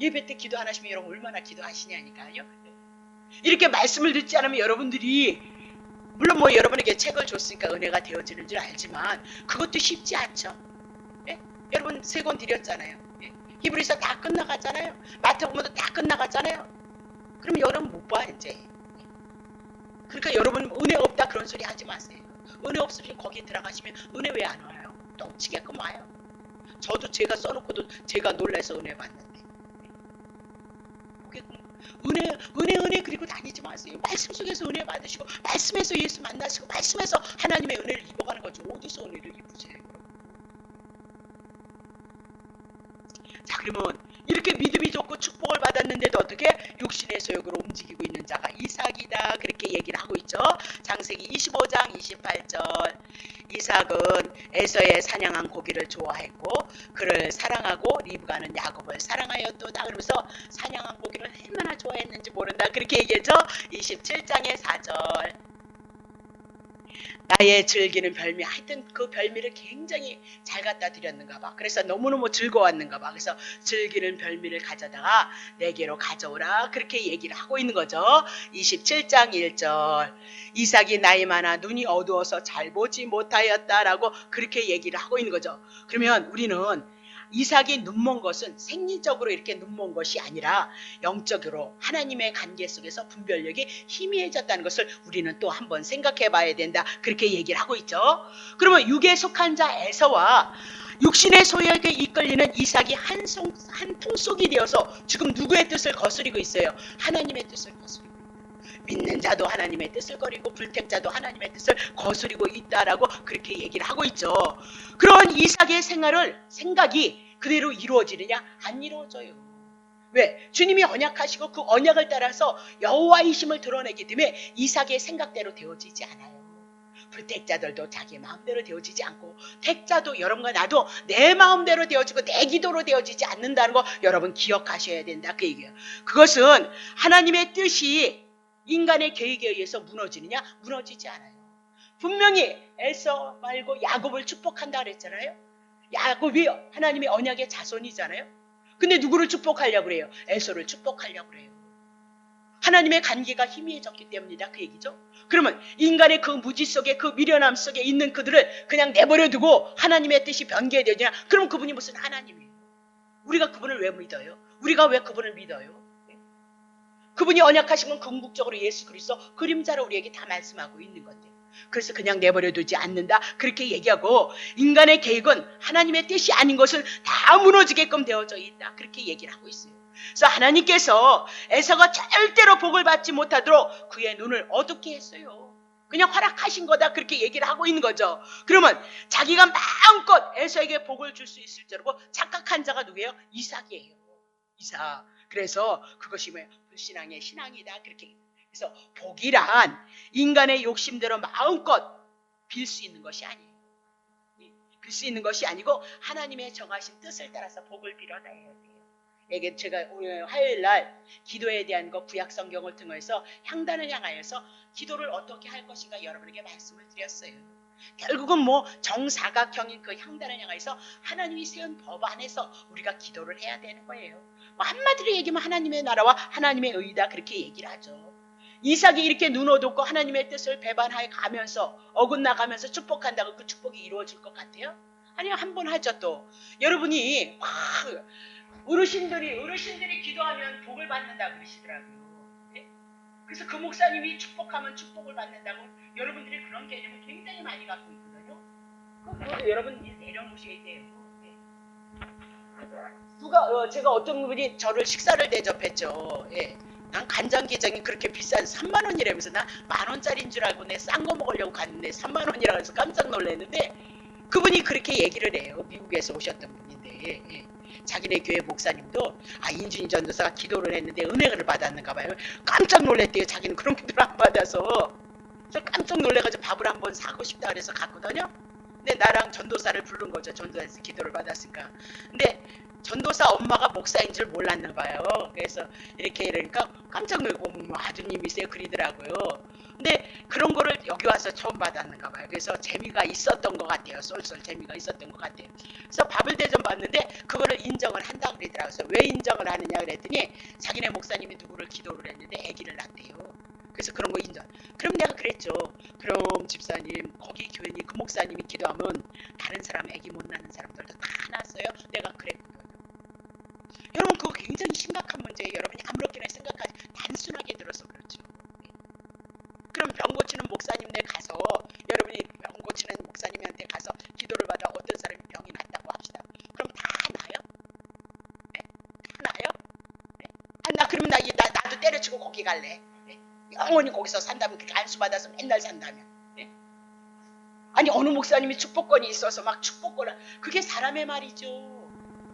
예배 때 기도 안 하시면 여러분 얼마나 기도하시냐니까요. 네? 이렇게 말씀을 듣지 않으면 여러분들이 물론 뭐 여러분에게 책을 줬으니까 은혜가 되어지는 줄 알지만 그것도 쉽지 않죠. 네? 여러분 3권 드렸잖아요. 네? 히브리서 다 끝나갔잖아요. 마태복음도 다 끝나갔잖아요. 그럼 여러분 못 봐 이제. 그러니까 여러분 은혜 없다 그런 소리 하지 마세요. 은혜 없으면 거기에 들어가시면 은혜 왜 안 와요? 넘치게끔 와요. 저도 제가 써놓고도 제가 놀라서 은혜 받는데. 은혜 그리고 다니지 마세요. 말씀 속에서 은혜 받으시고 말씀에서 예수 만나시고 말씀에서 하나님의 은혜를 입어가는 거죠. 어디서 은혜를 입으세요? 자 그러면 이렇게 믿음이 좋고 축복을 받았는데도 어떻게 육신의 소욕으로 움직이고 있는 자가 이삭이다 그렇게 얘기를 하고 있죠. 창세기 25장 28절 이삭은 에서의 사냥한 고기를 좋아했고 그를 사랑하고 리브가는 야곱을 사랑하였도다. 그러면서 사냥한 고기를 얼마나 좋아했는지 모른다 그렇게 얘기했죠. 27장의 4절 나의 즐기는 별미 하여튼 그 별미를 굉장히 잘 갖다 드렸는가 봐. 그래서 너무너무 즐거웠는가 봐. 그래서 즐기는 별미를 가져다가 내게로 가져오라 그렇게 얘기를 하고 있는 거죠. 27장 1절 이삭이 나이 많아 눈이 어두워서 잘 보지 못하였다라고 그렇게 얘기를 하고 있는 거죠. 그러면 우리는 이삭이 눈먼 것은 생리적으로 이렇게 눈먼 것이 아니라 영적으로 하나님의 관계 속에서 분별력이 희미해졌다는 것을 우리는 또 한번 생각해 봐야 된다 그렇게 얘기를 하고 있죠. 그러면 육에 속한 자 에서와 육신의 소욕에 이끌리는 이삭이 한 통속이 되어서 지금 누구의 뜻을 거스리고 있어요? 하나님의 뜻을 거스리고 있다. 믿는 자도 하나님의 뜻을 거리고 불택자도 하나님의 뜻을 거스리고 있다라고 그렇게 얘기를 하고 있죠. 그런 이삭의 생각이 그대로 이루어지느냐? 안 이루어져요. 왜? 주님이 언약하시고 그 언약을 따라서 여호와의 힘을 드러내기 때문에 이삭의 생각대로 되어지지 않아요. 불택자들도 자기 마음대로 되어지지 않고 택자도 여러분과 나도 내 마음대로 되어지고 내 기도로 되어지지 않는다는 거 여러분 기억하셔야 된다 그 얘기예요. 그것은 하나님의 뜻이 인간의 계획에 의해서 무너지느냐? 무너지지 않아요. 분명히 에서 말고 야곱을 축복한다 그랬잖아요. 야곱이 하나님의 언약의 자손이잖아요. 근데 누구를 축복하려고 그래요? 에서를 축복하려고 그래요. 하나님의 관계가 희미해졌기 때문이다 그 얘기죠. 그러면 인간의 그 무지 속에 그 미련함 속에 있는 그들을 그냥 내버려두고 하나님의 뜻이 변개되냐? 그럼 그분이 무슨 하나님이에요? 우리가 그분을 왜 믿어요? 우리가 왜 그분을 믿어요? 그분이 언약하시면 궁극적으로 예수 그리스도 그림자로 우리에게 다 말씀하고 있는 건데 그래서 그냥 내버려 두지 않는다. 그렇게 얘기하고 인간의 계획은 하나님의 뜻이 아닌 것은 다 무너지게끔 되어져 있다. 그렇게 얘기를 하고 있어요. 그래서 하나님께서 에서가 절대로 복을 받지 못하도록 그의 눈을 어둡게 했어요. 그냥 허락하신 거다. 그렇게 얘기를 하고 있는 거죠. 그러면 자기가 마음껏 에서에게 복을 줄 수 있을 줄 알고 착각한 자가 누구예요? 이삭이에요. 이삭. 그래서 그것이 뭐예요? 불신앙의 신앙이다. 그렇게. 그래서 복이란 인간의 욕심대로 마음껏 빌 수 있는 것이 아니에요. 빌 수 있는 것이 아니고 하나님의 정하신 뜻을 따라서 복을 빌어야 돼요. 이게 제가 오늘 화요일 날 기도에 대한 거 구약 성경을 통해서 향단을 향하여서 기도를 어떻게 할 것인가 여러분에게 말씀을 드렸어요. 결국은 뭐 정사각형인 그 향단을 향해서 하나님이 세운 법 안에서 우리가 기도를 해야 되는 거예요. 뭐 한마디로 얘기하면 하나님의 나라와 하나님의 의다 그렇게 얘기를 하죠. 이삭이 이렇게 눈 어둡고 하나님의 뜻을 배반하여 가면서 어긋나가면서 축복한다고 그 축복이 이루어질 것 같아요? 아니요, 한번 하죠. 또 여러분이 어르신들이 기도하면 복을 받는다 그러시더라고요. 네? 그래서 그 목사님이 축복하면 축복을 받는다고 여러분들이 그런 개념을 굉장히 많이 갖고 있거든요. 그거 여러분 내려놓으셔야 돼요. 네. 제가 어떤 분이 저를 식사를 대접했죠. 예. 난 간장게장이 그렇게 비싼 3만 원이라면서 나 만 원짜리인 줄 알고 내 싼 거 먹으려고 갔는데 3만 원이라고 해서 깜짝 놀랐는데 그분이 그렇게 얘기를 해요. 미국에서 오셨던 분인데 예. 자기네 교회 목사님도 인준이 전도사가 기도를 했는데 은혜를 받았는가 봐요. 깜짝 놀랐대요. 자기는 그런 기도를 안 받아서. 그래서 깜짝 놀래가지고 밥을 한번 사고 싶다 그래서 갔거든요. 근데 나랑 전도사를 부른 거죠. 전도사에서 기도를 받았으니까. 근데 전도사 엄마가 목사인 줄 몰랐나 봐요. 그래서 이러니까 깜짝 놀고 아드님이세요 그러더라고요. 근데 그런 거를 여기 와서 처음 받았는가 봐요. 그래서 재미가 있었던 것 같아요. 쏠쏠 재미가 있었던 것 같아요. 그래서 밥을 대접받는데 그거를 인정을 한다고 그러더라고요. 그래서 왜 인정을 하느냐 그랬더니 자기네 목사님이 누구를 기도를 했는데 아기를 낳대요. 그래서 그런 거 인정. 그럼 내가 그랬죠. 그럼 집사님 거기 교회님 그 목사님이 기도하면 다른 사람 아기 못 낳는 사람들도 다 낳았어요. 내가 그랬거든요. 여러분 그거 굉장히 심각한 문제예요. 여러분이 아무렇게나 생각하지 단순하게 들어서 그렇죠. 그럼 병 고치는 목사님네 가서 여러분이 병 고치는 목사님한테 가서 기도를 받아 어떤 사람이 병이 낫다고 합시다. 그럼 다 나요? 네? 다 나요? 네? 나 그러면 나도 때려치고 거기 갈래. 네? 영원히 거기서 산다면 그렇게 안수받아서 맨날 산다면. 네? 아니 어느 목사님이 축복권이 있어서 막 축복권을 그게 사람의 말이죠.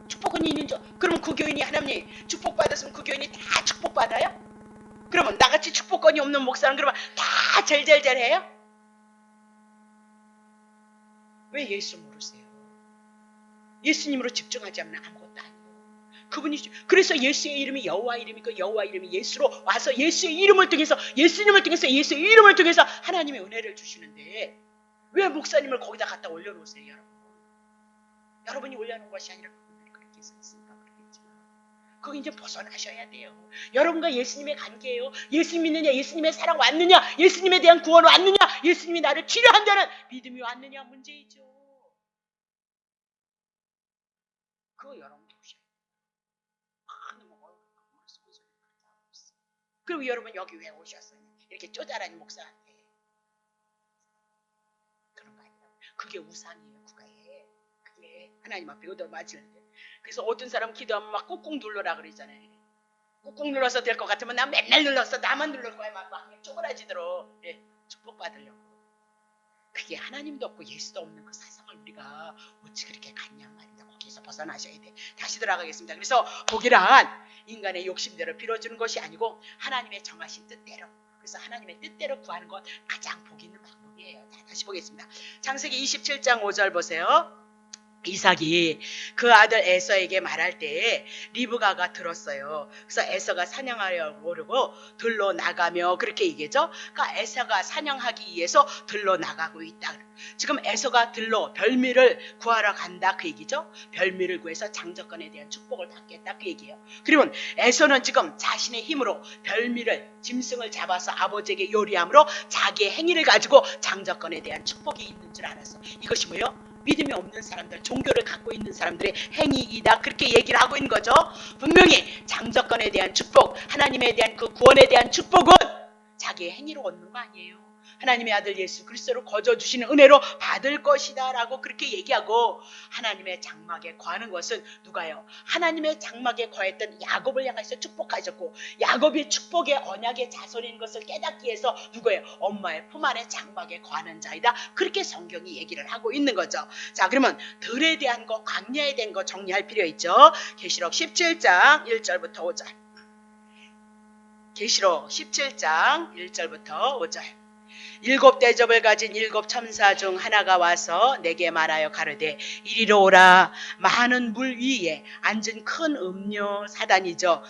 축복권이 있는 줄 그럼 그 교인이 하나님 축복받았으면 그 교인이 다 축복받아요? 그러면 나같이 축복권이 없는 목사는 그러면 다 젤젤젤해요? 왜 예수 모르세요? 예수님으로 집중하지 않으면 아무것도 아니에요. 그분이 그래서 예수의 이름이 여호와 이름이고 여호와 이름이 예수로 와서 예수의 이름을 통해서 예수님을 통해서 예수의 이름을 통해서 하나님의 은혜를 주시는데 왜 목사님을 거기다 갖다 올려놓으세요 여러분? 여러분이 올려놓은 것이 아니라 그분들이 그렇게 했으니까 그렇겠지만 그거 이제 벗어나셔야 돼요. 여러분과 예수님의 관계예요. 예수 믿느냐 예수님의 사랑 왔느냐 예수님에 대한 구원 왔느냐 예수님이 나를 치료한다는 믿음이 왔느냐 문제이죠. 그거 여러분 보셔야 돼요. 그리고 여러분 여기 왜 오셨어요? 이렇게 쪼잘한 목사한테 그런 거 아니라고. 그게 우상이에요. 그게 하나님 앞에 얻어맞으는데. 그래서 어떤 사람 기도하면 막 꾹꾹 눌러라 그러잖아요. 꾹꾹 눌러서 될 것 같으면 나 맨날 눌렀어. 나만 누를 거야. 막 쪼그라지도록 축복받으려고. 그게 하나님도 없고 예수도 없는 그 사상을 우리가 어찌 그렇게 갖냔 말입니다. 거기서 벗어나셔야 돼. 다시 들어가겠습니다. 그래서 복이란 인간의 욕심대로 빌어주는 것이 아니고 하나님의 정하신 뜻대로. 그래서 하나님의 뜻대로 구하는 것 가장 복 있는 방법이에요. 자, 다시 보겠습니다. 창세기 27장 5절 보세요. 이삭이 그 아들 에서에게 말할 때에 리브가가 들었어요. 그래서 에서가 사냥하려고 그러고 들러 나가며 그렇게 얘기했죠. 그러니까 에서가 사냥하기 위해서 들러 나가고 있다. 지금 에서가 들러 별미를 구하러 간다 그 얘기죠. 별미를 구해서 장자권에 대한 축복을 받겠다 그 얘기예요. 그러면 에서는 지금 자신의 힘으로 별미를 짐승을 잡아서 아버지에게 요리함으로 자기의 행위를 가지고 장자권에 대한 축복이 있는 줄 알았어. 이것이 뭐예요? 믿음이 없는 사람들, 종교를 갖고 있는 사람들의 행위이다. 그렇게 얘기를 하고 있는 거죠. 분명히 장자권에 대한 축복, 하나님에 대한 그 구원에 대한 축복은 자기의 행위로 얻는 거 아니에요. 하나님의 아들 예수 그리스도로 거저 주시는 은혜로 받을 것이다 라고 그렇게 얘기하고, 하나님의 장막에 거하는 것은 누가요? 하나님의 장막에 거했던 야곱을 향해서 축복하셨고, 야곱이 축복의 언약의 자손인 것을 깨닫기 위해서 누구예요? 엄마의 품 안에 장막에 거하는 자이다. 그렇게 성경이 얘기를 하고 있는 거죠. 자, 그러면 들에 대한 거, 광야에 대한 거 정리할 필요 있죠. 계시록 17장 1절부터 5절. 계시록 17장 1절부터 5절. 일곱 대접을 가진 일곱 천사 중 하나가 와서 내게 말하여 가로되 이리로 오라. 많은 물 위에 앉은 큰 음녀 사단이죠.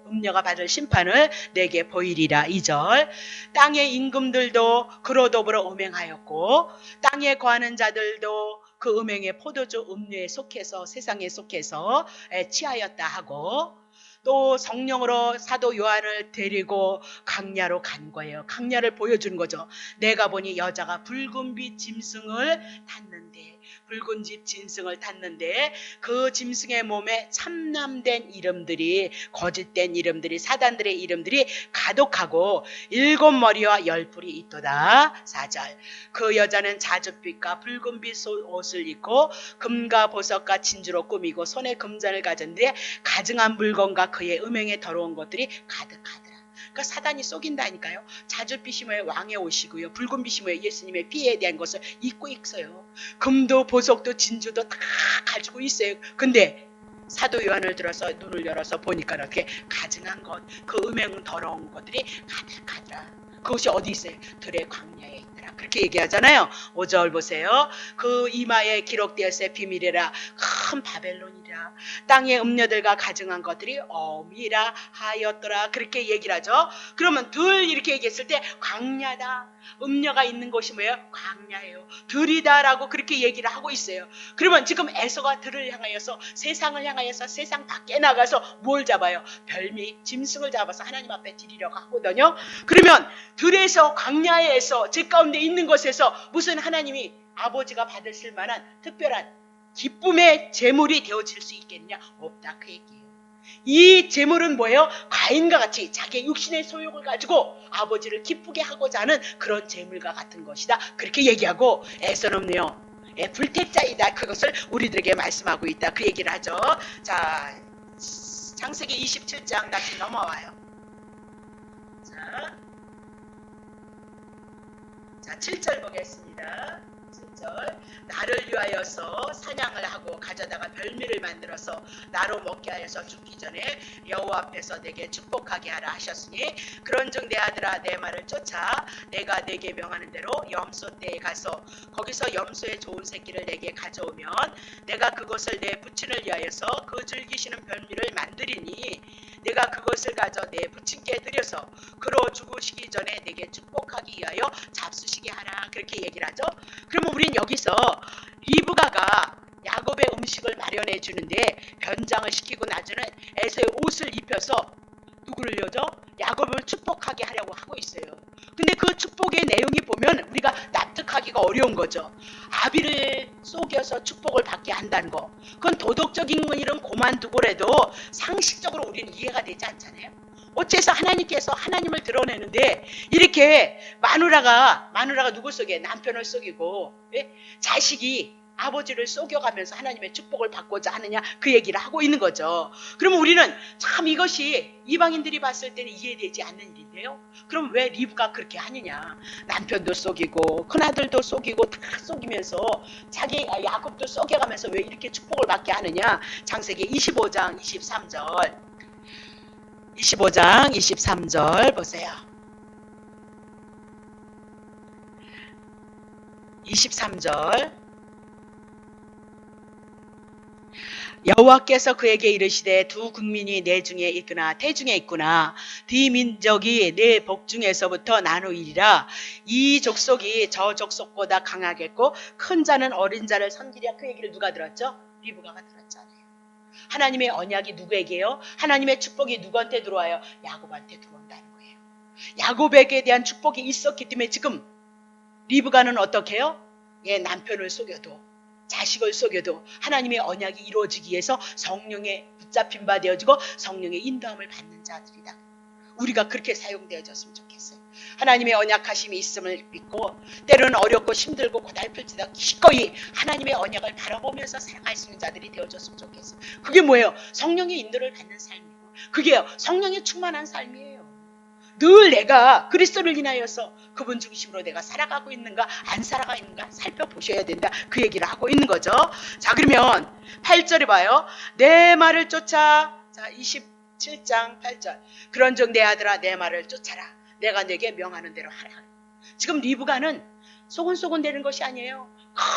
음녀가 받을 심판을 내게 보이리라. 2절. 땅의 임금들도 그로 더불어 음행하였고 땅에 거하는 자들도 그 음행의 포도주 음료에 속해서 세상에 속해서 취하였다 하고, 또 성령으로 사도 요한을 데리고 강야로 간 거예요. 강야를 보여주는 거죠. 내가 보니 여자가 붉은 빛 짐승을 탔는데, 붉은 집 짐승을 탔는데 그 짐승의 몸에 참남된 이름들이, 거짓된 이름들이, 사단들의 이름들이 가득하고 일곱 머리와 열 뿔이 있도다. 4절. 그 여자는 자줏빛과 붉은빛 옷을 입고 금과 보석과 진주로 꾸미고 손에 금잔을 가졌는데 가증한 물건과 그의 음행에 더러운 것들이 가득하더라. 그러니까 사단이 속인다니까요. 자줏빛이 뭐예요? 왕의 옷이고요. 붉은빛이 뭐예요? 예수님의 피에 대한 것을 입고 있어요. 금도 보석도 진주도 다 가지고 있어요. 근데 사도 요한을 들어서 눈을 열어서 보니까 이렇게 가증한 것, 그 음행 더러운 것들이 가득하더라. 그것이 어디 있어요? 들의 광야에 있더라. 그렇게 얘기하잖아요. 5절 보세요. 그 이마에 기록되었을 비밀이라 큰 바벨론이라 땅의 음녀들과 가증한 것들이 어미라 하였더라. 그렇게 얘기를 하죠. 그러면 들 이렇게 얘기했을 때 광야다. 음녀가 있는 곳이 뭐예요? 광야예요. 들이다라고 그렇게 얘기를 하고 있어요. 그러면 지금 에서가 들을 향하여서 세상을 향하여서 세상 밖에 나가서 뭘 잡아요? 별미 짐승을 잡아서 하나님 앞에 드리려고 하거든요. 그러면 들에서 광야에서 제 가운데 있는 것에서 무슨 하나님이 아버지가 받으실 만한 특별한 기쁨의 제물이 되어질 수 있겠냐? 없다 그 얘기예요. 이 제물은 뭐예요? 가인과 같이 자기의 육신의 소욕을 가지고 아버지를 기쁘게 하고자 하는 그런 제물과 같은 것이다. 그렇게 얘기하고 에서는요, 불택자이다. 그것을 우리들에게 말씀하고 있다. 그 얘기를 하죠. 자, 창세기 27장 다시 넘어와요. 자, 7절 보겠습니다. 7절. 나를 위하여서 사냥을 하고 가져다가 별미를 만들어서 나로 먹게 하여서 죽기 전에 여호와 앞에서 내게 축복하게 하라 하셨으니, 그런즉 내 아들아 내 말을 쫓아 내가 내게 명하는 대로 염소떼에 가서 거기서 염소의 좋은 새끼를 내게 가져오면 내가 그것을 내 부친을 위하여서 그 즐기시는 별미를 만드리니 내가 그것을 가져 내 부친께 드려서 그로 죽으시기 전에 내게 축복하기 위하여 잡수시게 하라. 그렇게 얘기를 하죠. 그러면 우린 여기서 리브가가 야곱의 음식을 마련해 주는데 변장을 시키고 나중에 에서의 옷을 입혀서 누구를 여죠? 야곱을 축복하게 하려고 하고 있어요. 근데 그 축복의 내용이 보면 우리가 납득하기가 어려운 거죠. 아비를 속여서 축복을 받게 한다는 거, 그건 도덕적인 일은 그만두고라도 상식적으로 우리는 이해가 되지 않잖아요. 어째서 하나님께서 하나님을 드러내는데 이렇게 마누라가 누굴 속여? 남편을 속이고, 예? 자식이 아버지를 속여가면서 하나님의 축복을 받고자 하느냐, 그 얘기를 하고 있는 거죠. 그러면 우리는 참 이것이 이방인들이 봤을 때는 이해되지 않는 일인데요. 그럼 왜 리브가 그렇게 하느냐? 남편도 속이고 큰아들도 속이고 다 속이면서 자기 야곱도 속여가면서 왜 이렇게 축복을 받게 하느냐? 창세기 25장 23절 25장 23절 보세요. 23절. 여호와께서 그에게 이르시되 두 국민이 내 중에 있거나 태중에 있구나. 네 민족이 내 복중에서부터 나누이리라. 이 족속이 저 족속보다 강하겠고 큰 자는 어린 자를 섬기랴. 그 얘기를 누가 들었죠? 리브가가 들었잖아요. 하나님의 언약이 누구에게요? 하나님의 축복이 누구한테 들어와요? 야곱한테 들어온다는 거예요. 야곱에게 대한 축복이 있었기 때문에 지금 리브가는 어떻게 해요? 남편을 속여도 자식을 속여도 하나님의 언약이 이루어지기 위해서 성령의 붙잡힌 바 되어지고 성령의 인도함을 받는 자들이다. 우리가 그렇게 사용되어졌으면 좋겠어요. 하나님의 언약하심이 있음을 믿고 때로는 어렵고 힘들고 고달플지라도 기꺼이 하나님의 언약을 바라보면서 살아갈 수 있는 자들이 되어줬으면 좋겠어요. 그게 뭐예요? 성령의 인도를 받는 삶이고, 그게요 성령에 충만한 삶이에요. 늘 내가 그리스도를 인하여서 그분 중심으로 내가 살아가고 있는가 안 살아가고 있는가 살펴보셔야 된다, 그 얘기를 하고 있는 거죠. 자, 그러면 8절에 봐요. 내 말을 쫓아. 자, 27장 8절. 그런즉 내 아들아 내 말을 쫓아라. 내가 내게 명하는 대로 하라. 지금 리브가는 소곤소곤 되는 것이 아니에요.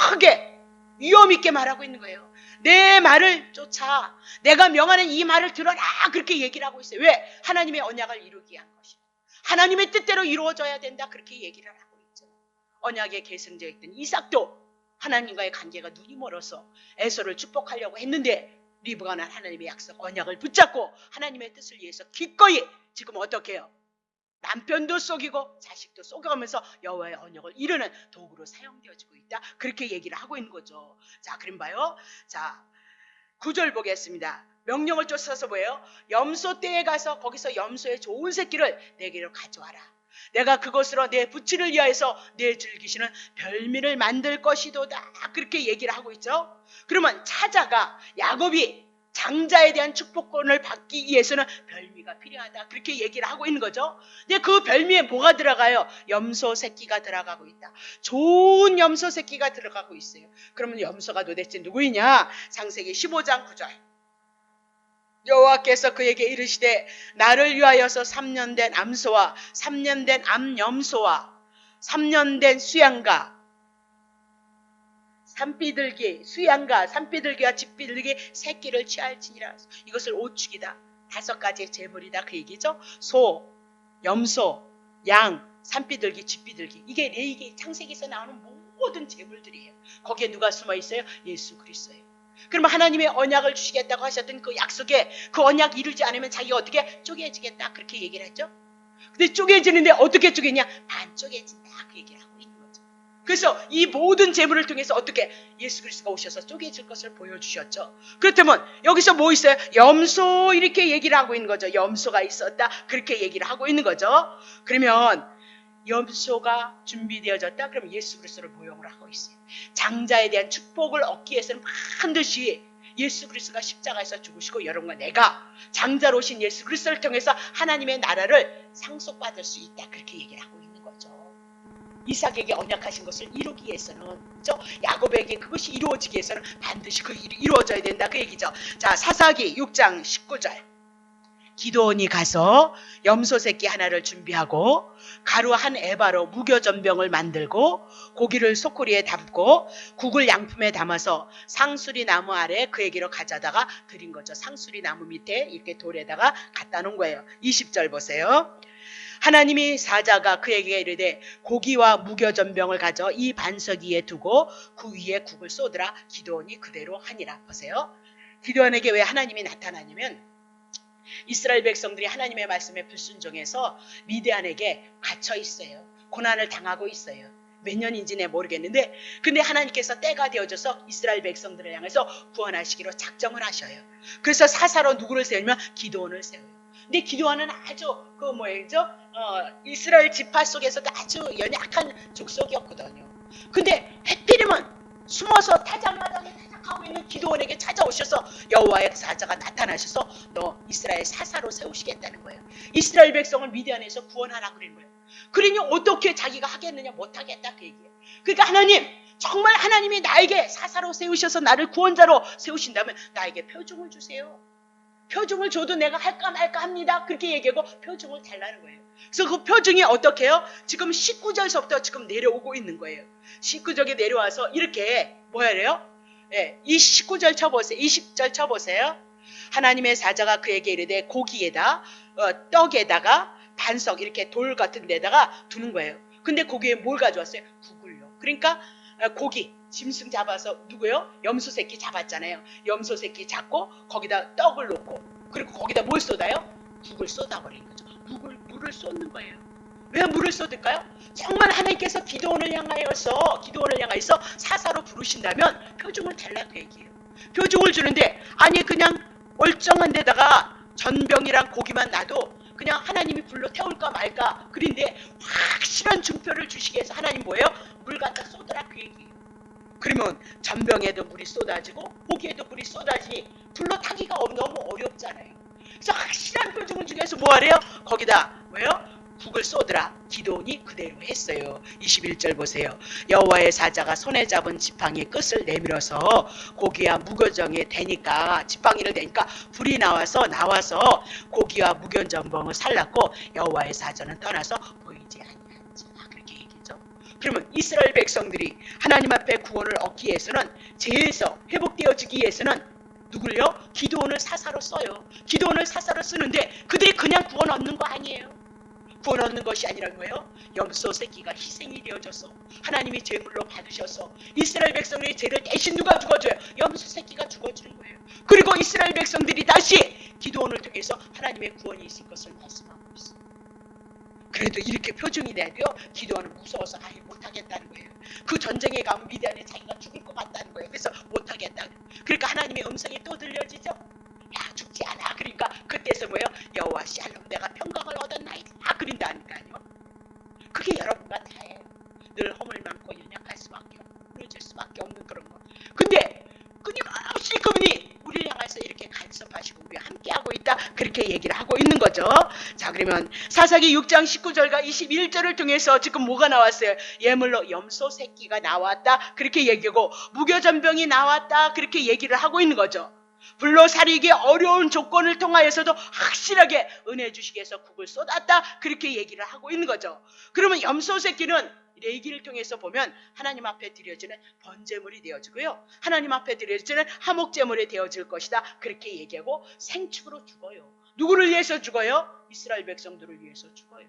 크게 위험 있게 말하고 있는 거예요. 내 말을 쫓아. 내가 명하는 이 말을 들어라. 그렇게 얘기를 하고 있어요. 왜? 하나님의 언약을 이루기 위한 것이고 하나님의 뜻대로 이루어져야 된다, 그렇게 얘기를 하고 있죠. 언약의 계승자였던 이삭도 하나님과의 관계가 눈이 멀어서 에서를 축복하려고 했는데 리브가는 하나님의 약속 언약을 붙잡고 하나님의 뜻을 위해서 기꺼이 지금 어떻게 해요? 남편도 속이고 자식도 속여가면서 여호와의 언약을 이루는 도구로 사용되어지고 있다, 그렇게 얘기를 하고 있는 거죠. 자, 그럼 봐요. 자, 9절 보겠습니다. 명령을 쫓아서 뭐예요? 염소떼에 가서 거기서 염소의 좋은 새끼를 내게로 가져와라. 내가 그것으로 내 부친을 위하여서 내 즐기시는 별미를 만들 것이도다, 그렇게 얘기를 하고 있죠. 그러면 차자가 야곱이 장자에 대한 축복권을 받기 위해서는 별미가 필요하다, 그렇게 얘기를 하고 있는 거죠. 근데 그 별미에 뭐가 들어가요? 염소 새끼가 들어가고 있다. 좋은 염소 새끼가 들어가고 있어요. 그러면 염소가 도대체 누구이냐? 창세기 15장 9절. 여호와께서 그에게 이르시되 나를 위하여서 3년 된 암소와 3년 된 암염소와 3년 된 수양가, 산비둘기, 수양가, 산비둘기와 집비둘기 새끼를 취할지니라. 이것을 오축이다. 5가지의 제물이다, 그 얘기죠. 소, 염소, 양, 산비둘기, 집비둘기. 이게 레위기 창세기에서 나오는 모든 제물들이에요. 거기에 누가 숨어 있어요? 예수 그리스도예요. 그러면 하나님의 언약을 주시겠다고 하셨던 그 약속에 그 언약 이루지 않으면 자기가 어떻게 쪼개지겠다, 그렇게 얘기를 했죠. 근데 쪼개지는데 어떻게 쪼개냐? 반 쪼개진다, 그 얘기를 하고 있는 거죠. 그래서 이 모든 제물을 통해서 어떻게 예수 그리스도가 오셔서 쪼개질 것을 보여주셨죠. 그렇다면 여기서 뭐 있어요? 염소, 이렇게 얘기를 하고 있는 거죠. 염소가 있었다, 그렇게 얘기를 하고 있는 거죠. 그러면 염소가 준비되어졌다, 그럼 예수 그리스도를 모형을 하고 있어요. 장자에 대한 축복을 얻기 위해서는 반드시 예수 그리스도가 십자가에서 죽으시고 여러분과 내가 장자로 오신 예수 그리스도를 통해서 하나님의 나라를 상속받을 수 있다, 그렇게 얘기를 하고 있는 거죠. 이삭에게 언약하신 것을 이루기 위해서는, 그렇죠? 야곱에게 그것이 이루어지기 위해서는 반드시 그 일이 이루어져야 된다, 그 얘기죠. 자, 사사기 6장 19절. 기도원이 가서 염소 새끼 하나를 준비하고 가루 한 에바로 무교전병을 만들고 고기를 소쿠리에 담고 국을 양품에 담아서 상수리 나무 아래 그에게로 가져다가 드린 거죠. 상수리 나무 밑에 이렇게 돌에다가 갖다 놓은 거예요. 20절 보세요. 하나님이 사자가 그에게 이르되 고기와 무교전병을 가져 이 반석 위에 두고 그 위에 국을 쏟으라. 기도원이 그대로 하니라. 보세요. 기도원에게 왜 하나님이 나타나냐면 이스라엘 백성들이 하나님의 말씀에 불순종해서 미디안에게 갇혀 있어요. 고난을 당하고 있어요. 몇 년인지 모르겠는데, 근데 하나님께서 때가 되어져서 이스라엘 백성들을 향해서 구원하시기로 작정을 하셔요. 그래서 사사로 누구를 세우면 기도원을 세워요. 근데 기도원은 아주 이스라엘 지파 속에서도 아주 연약한 족속이었거든요. 근데 해필이면 숨어서 타작마당에 타작하고 있는 기도원에게 찾아오셔서 여호와의 사자가 나타나셔서 너 이스라엘 사사로 세우시겠다는 거예요. 이스라엘 백성을 미디안에서 구원하라고 그러는 거예요. 그러니 어떻게 자기가 하겠느냐? 못하겠다, 그 얘기예요. 그러니까 하나님, 정말 하나님이 나에게 사사로 세우셔서 나를 구원자로 세우신다면 나에게 표징을 주세요. 표징을 줘도 내가 할까 말까 합니다, 그렇게 얘기하고 표징을 달라는 거예요. 그래서 그 표징이 어떻게 해요? 지금 19절서부터 지금 내려오고 있는 거예요. 19절에 내려와서 이렇게 뭐예요? 예, 이 19절 쳐보세요. 20절 쳐보세요. 하나님의 사자가 그에게 이르되 고기에다 떡에다가 반석 이렇게 돌 같은 데다가 두는 거예요. 근데 거기에 뭘 가져왔어요? 국을요. 그러니까 고기 짐승 잡아서 누구요? 염소 새끼 잡았잖아요. 염소 새끼 잡고 거기다 떡을 놓고 그리고 거기다 뭘 쏟아요? 국을 쏟아버리는 거죠. 물을 쏟는 거예요. 왜 물을 쏟을까요? 정말 하나님께서 기도원을 향하여서 사사로 부르신다면 표징을 달라고 얘기해요. 표징을 주는데 아니 그냥 멀쩡한 데다가 전병이랑 고기만 놔도 그냥 하나님이 불로 태울까 말까 그런데 확실한 증표를 주시기 위해서 하나님 뭐예요? 물 갖다 쏟으라 그 얘기예요. 그러면 전병에도 물이 쏟아지고 고기에도 물이 쏟아지니 불로 타기가 너무 어렵잖아요. 그래서 확실한 표정을 주기 위해서 뭐 하래요? 거기다 뭐예요? 국을 쏟으라. 기도원이 그대로 했어요. 21절 보세요. 여호와의 사자가 손에 잡은 지팡이 끝을 내밀어서 고기와 무교정에 대니까 지팡이를 대니까 불이 나와서 고기와 무교전병을 살랐고 여호와의 사자는 떠나서 보이지 아니한지. 그렇게 얘기죠. 그러면 이스라엘 백성들이 하나님 앞에 구원을 얻기 위해서는 죄에서 회복되어지기 위해서는 누굴요? 기도원을 사사로 써요. 기도원을 사사로 쓰는데 그들이 그냥 구원 얻는 거 아니에요. 구원 얻는 것이 아니라 뭐예요? 염소 새끼가 희생이 되어져서 하나님이 제물로 받으셔서 이스라엘 백성의 죄를 대신 누가 죽어줘요? 염소 새끼가 죽어주는 거예요. 그리고 이스라엘 백성들이 다시 기도원을 통해서 하나님의 구원이 있을 것을 말씀하고 있어요. 그래도 이렇게 표정이 내도요 기도원은 무서워서 아예 못하겠다는 거예요. 그 전쟁에 가면 미디안에 자기가 죽을 것 같다는 거예요. 그래서 못하겠다. 그러니까 하나님의 음성이 또 들려지죠. 야 죽지 않아. 그러니까 그때서 뭐예요? 여호와 샬롬 내가 평강을 얻었나이다. 그런다니까요. 그게 여러분과 다예요. 늘 허물 많고 연약할 수밖에 없고 무너질 수밖에 없는 그런 거. 근데 끊임없이 그분이 우리를 향해서 이렇게 간섭하시고 우리와 함께하고 있다. 그렇게 얘기를 하고 있는 거죠. 자 그러면 사사기 6장 19절과 21절을 통해서 지금 뭐가 나왔어요? 예물로 염소 새끼가 나왔다. 그렇게 얘기하고 무교전병이 나왔다. 그렇게 얘기를 하고 있는 거죠. 불로 살리기 어려운 조건을 통하여서도 확실하게 은혜 주시기 위해서 국을 쏟았다. 그렇게 얘기를 하고 있는 거죠. 그러면 염소 새끼는 레위기를 통해서 보면 하나님 앞에 드려지는 번제물이 되어지고요. 하나님 앞에 드려지는 화목제물이 되어질 것이다. 그렇게 얘기하고 생축으로 죽어요. 누구를 위해서 죽어요? 이스라엘 백성들을 위해서 죽어요.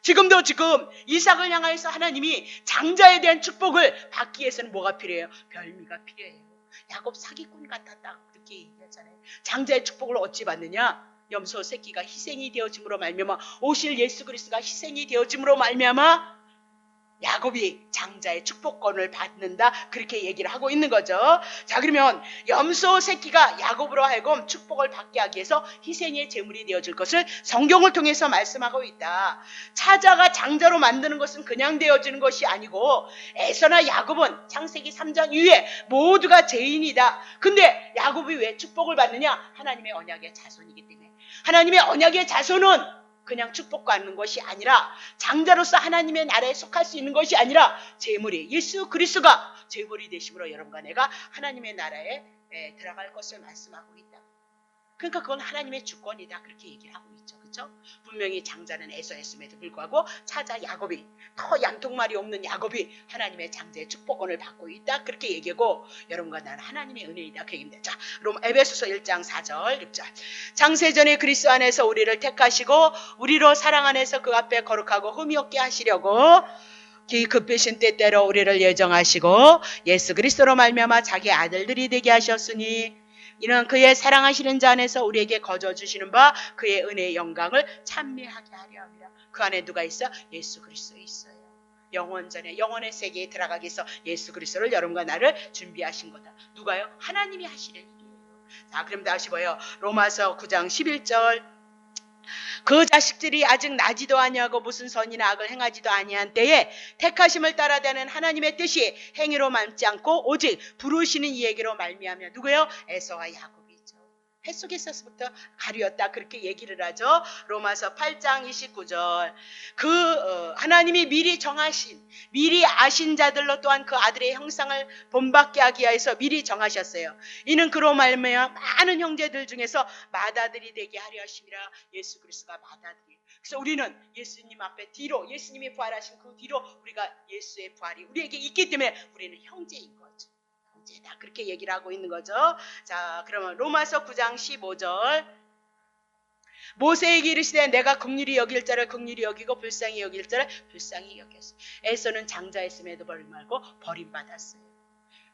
지금도 지금 이삭을 향하여서 하나님이 장자에 대한 축복을 받기 위해서는 뭐가 필요해요? 별미가 필요해요. 야곱 사기꾼 같았다. 그렇게 얘기하잖아요. 장자의 축복을 어찌 받느냐? 염소 새끼가 희생이 되어짐으로 말미암아 오실 예수 그리스도가 희생이 되어짐으로 말미암아 야곱이 장자의 축복권을 받는다. 그렇게 얘기를 하고 있는 거죠. 자 그러면 염소 새끼가 야곱으로 하여금 축복을 받게 하기 위해서 희생의 제물이 되어질 것을 성경을 통해서 말씀하고 있다. 차자가 장자로 만드는 것은 그냥 되어지는 것이 아니고 에서나 야곱은 창세기 3장 이후에 모두가 죄인이다. 근데 야곱이 왜 축복을 받느냐? 하나님의 언약의 자손이기 때문에. 하나님의 언약의 자손은 그냥 축복받는 것이 아니라 장자로서 하나님의 나라에 속할 수 있는 것이 아니라 제물이 예수 그리스도가 제물이 되심으로 여러분과 내가 하나님의 나라에 들어갈 것을 말씀하고 있다. 그러니까 그건 하나님의 주권이다. 그렇게 얘기를 하고 있죠. 그렇죠? 분명히 장자는 에서였음에도 불구하고 차자 야곱이 더 양통말이 없는 야곱이 하나님의 장자의 축복권을 받고 있다. 그렇게 얘기하고 여러분과 나는 하나님의 은혜이다. 그 얘기입니다. 자, 그럼 에베소서 1장 4절 6절 창세전에 그리스도 안에서 우리를 택하시고 우리로 사랑 안에서 그 앞에 거룩하고 흠이 없게 하시려고 기 급하신 때때로 우리를 예정하시고 예수 그리스도로 말미암아 자기 아들들이 되게 하셨으니 이는 그의 사랑하시는 자 안에서 우리에게 거저 주시는 바 그의 은혜의 영광을 찬미하게 하려 합니다. 그 안에 누가 있어? 예수 그리스도 있어요. 영원전에 영원의 세계에 들어가기 위해서 예수 그리스도를 여러분과 나를 준비하신 거다. 누가요? 하나님이 하시는 일이에요. 자 그럼 다시 보여. 로마서 9장 11절 그 자식들이 아직 나지도 아니하고 무슨 선이나 악을 행하지도 아니한 때에 택하심을 따라다는 하나님의 뜻이 행위로 남지 않고 오직 부르시는 이에게로 말미암아 누구요? 에서와 야곱이죠. 햇속에서부터 가리웠다 그렇게 얘기를 하죠. 로마서 8장 29절 하나님이 미리 정하신 미리 아신 자들로 또한 그 아들의 형상을 본받게 하기 위해서 미리 정하셨어요. 이는 그로 말미암아 많은 형제들 중에서 맏아들이 되게 하려 하심이라. 예수 그리스도가 맏아들이에요. 그래서 우리는 예수님 앞에 뒤로 예수님이 부활하신 그 뒤로 우리가 예수의 부활이 우리에게 있기 때문에 우리는 형제인 거죠. 형제다 그렇게 얘기를 하고 있는 거죠. 자 그러면 로마서 9장 15절 모세에게 이르시되 내가 긍휼히 여길 자를 긍휼히 여기고 불쌍히 여길 자를 불쌍히 여겼어. 에서는 장자였음에도 불구하고 버림받았어요.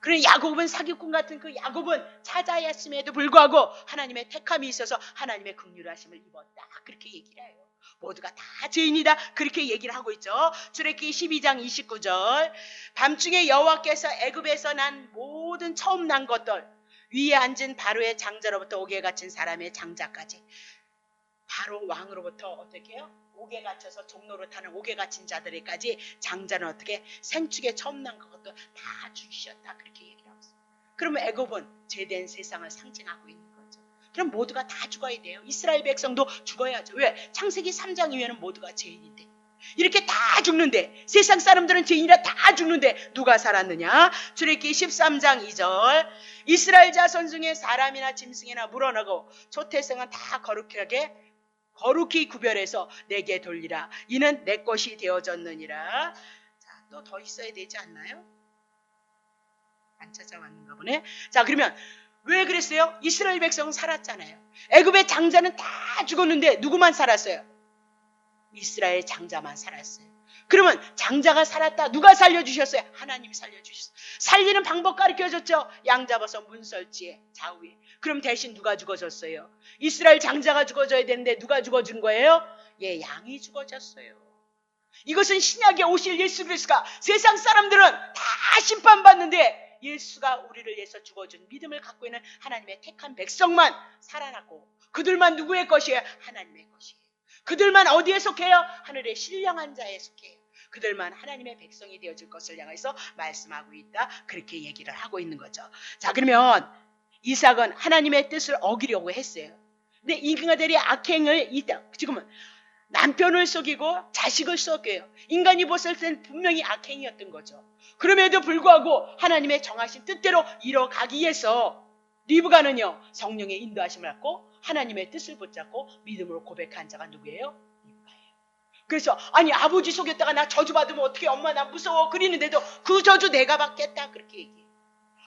그런 야곱은 사기꾼 같은 그 야곱은 차자였음에도 불구하고 하나님의 택함이 있어서 하나님의 긍휼하심을 입었다. 그렇게 얘기를 해요. 모두가 다 죄인이다. 그렇게 얘기를 하고 있죠. 출애굽기 12장 29절 밤중에 여호와께서 애굽에서 난 모든 처음 난 것들 위에 앉은 바로의 장자로부터 옥에 갇힌 사람의 장자까지 바로 왕으로부터 어떻게 해요? 옥에 갇혀서 종로로 타는 옥에 갇힌 자들에까지 장자는 어떻게 생축에 처음 난 것도 다 죽이셨다 그렇게 얘기를 하고 있어요. 그러면 애굽은 죄된 세상을 상징하고 있는 거죠. 그럼 모두가 다 죽어야 돼요. 이스라엘 백성도 죽어야죠. 왜? 창세기 3장 이후에는 모두가 죄인인데 이렇게 다 죽는데 세상 사람들은 죄인이라 다 죽는데 누가 살았느냐? 출애굽기 13장 2절 이스라엘 자손 중에 사람이나 짐승이나 물어나고 초태생은 다 거룩히 구별해서 내게 돌리라. 이는 내 것이 되어졌느니라. 자, 또 더 있어야 되지 않나요? 안 찾아왔는가 보네. 자, 그러면 왜 그랬어요? 이스라엘 백성은 살았잖아요. 애굽의 장자는 다 죽었는데 누구만 살았어요? 이스라엘 장자만 살았어요. 그러면 장자가 살았다. 누가 살려주셨어요? 하나님이 살려주셨어요. 살리는 방법 가르쳐줬죠. 양 잡아서 문설지에 좌우에. 그럼 대신 누가 죽어졌어요? 이스라엘 장자가 죽어져야 되는데 누가 죽어준 거예요? 예, 양이 죽어졌어요. 이것은 신약에 오실 예수 그리스도가 세상 사람들은 다 심판받는데 예수가 우리를 위해서 죽어준 믿음을 갖고 있는 하나님의 택한 백성만 살아나고 그들만 누구의 것이에요? 하나님의 것이에요. 그들만 어디에 속해요? 하늘의 신령한 자에 속해요. 그들만 하나님의 백성이 되어줄 것을 향해서 말씀하고 있다. 그렇게 얘기를 하고 있는 거죠. 자, 그러면 이삭은 하나님의 뜻을 어기려고 했어요. 근데 인간들이 악행을 지금은 남편을 속이고 자식을 속여요. 인간이 봤을 땐 분명히 악행이었던 거죠. 그럼에도 불구하고 하나님의 정하신 뜻대로 이뤄가기 위해서 리브가는요 성령의 인도하심을 받고 하나님의 뜻을 붙잡고 믿음으로 고백한 자가 누구예요? 리브가예요. 그래서 아니 아버지 속였다가 나 저주받으면 어떻게 엄마 나 무서워 그리는데도 그 저주 내가 받겠다 그렇게 얘기해요.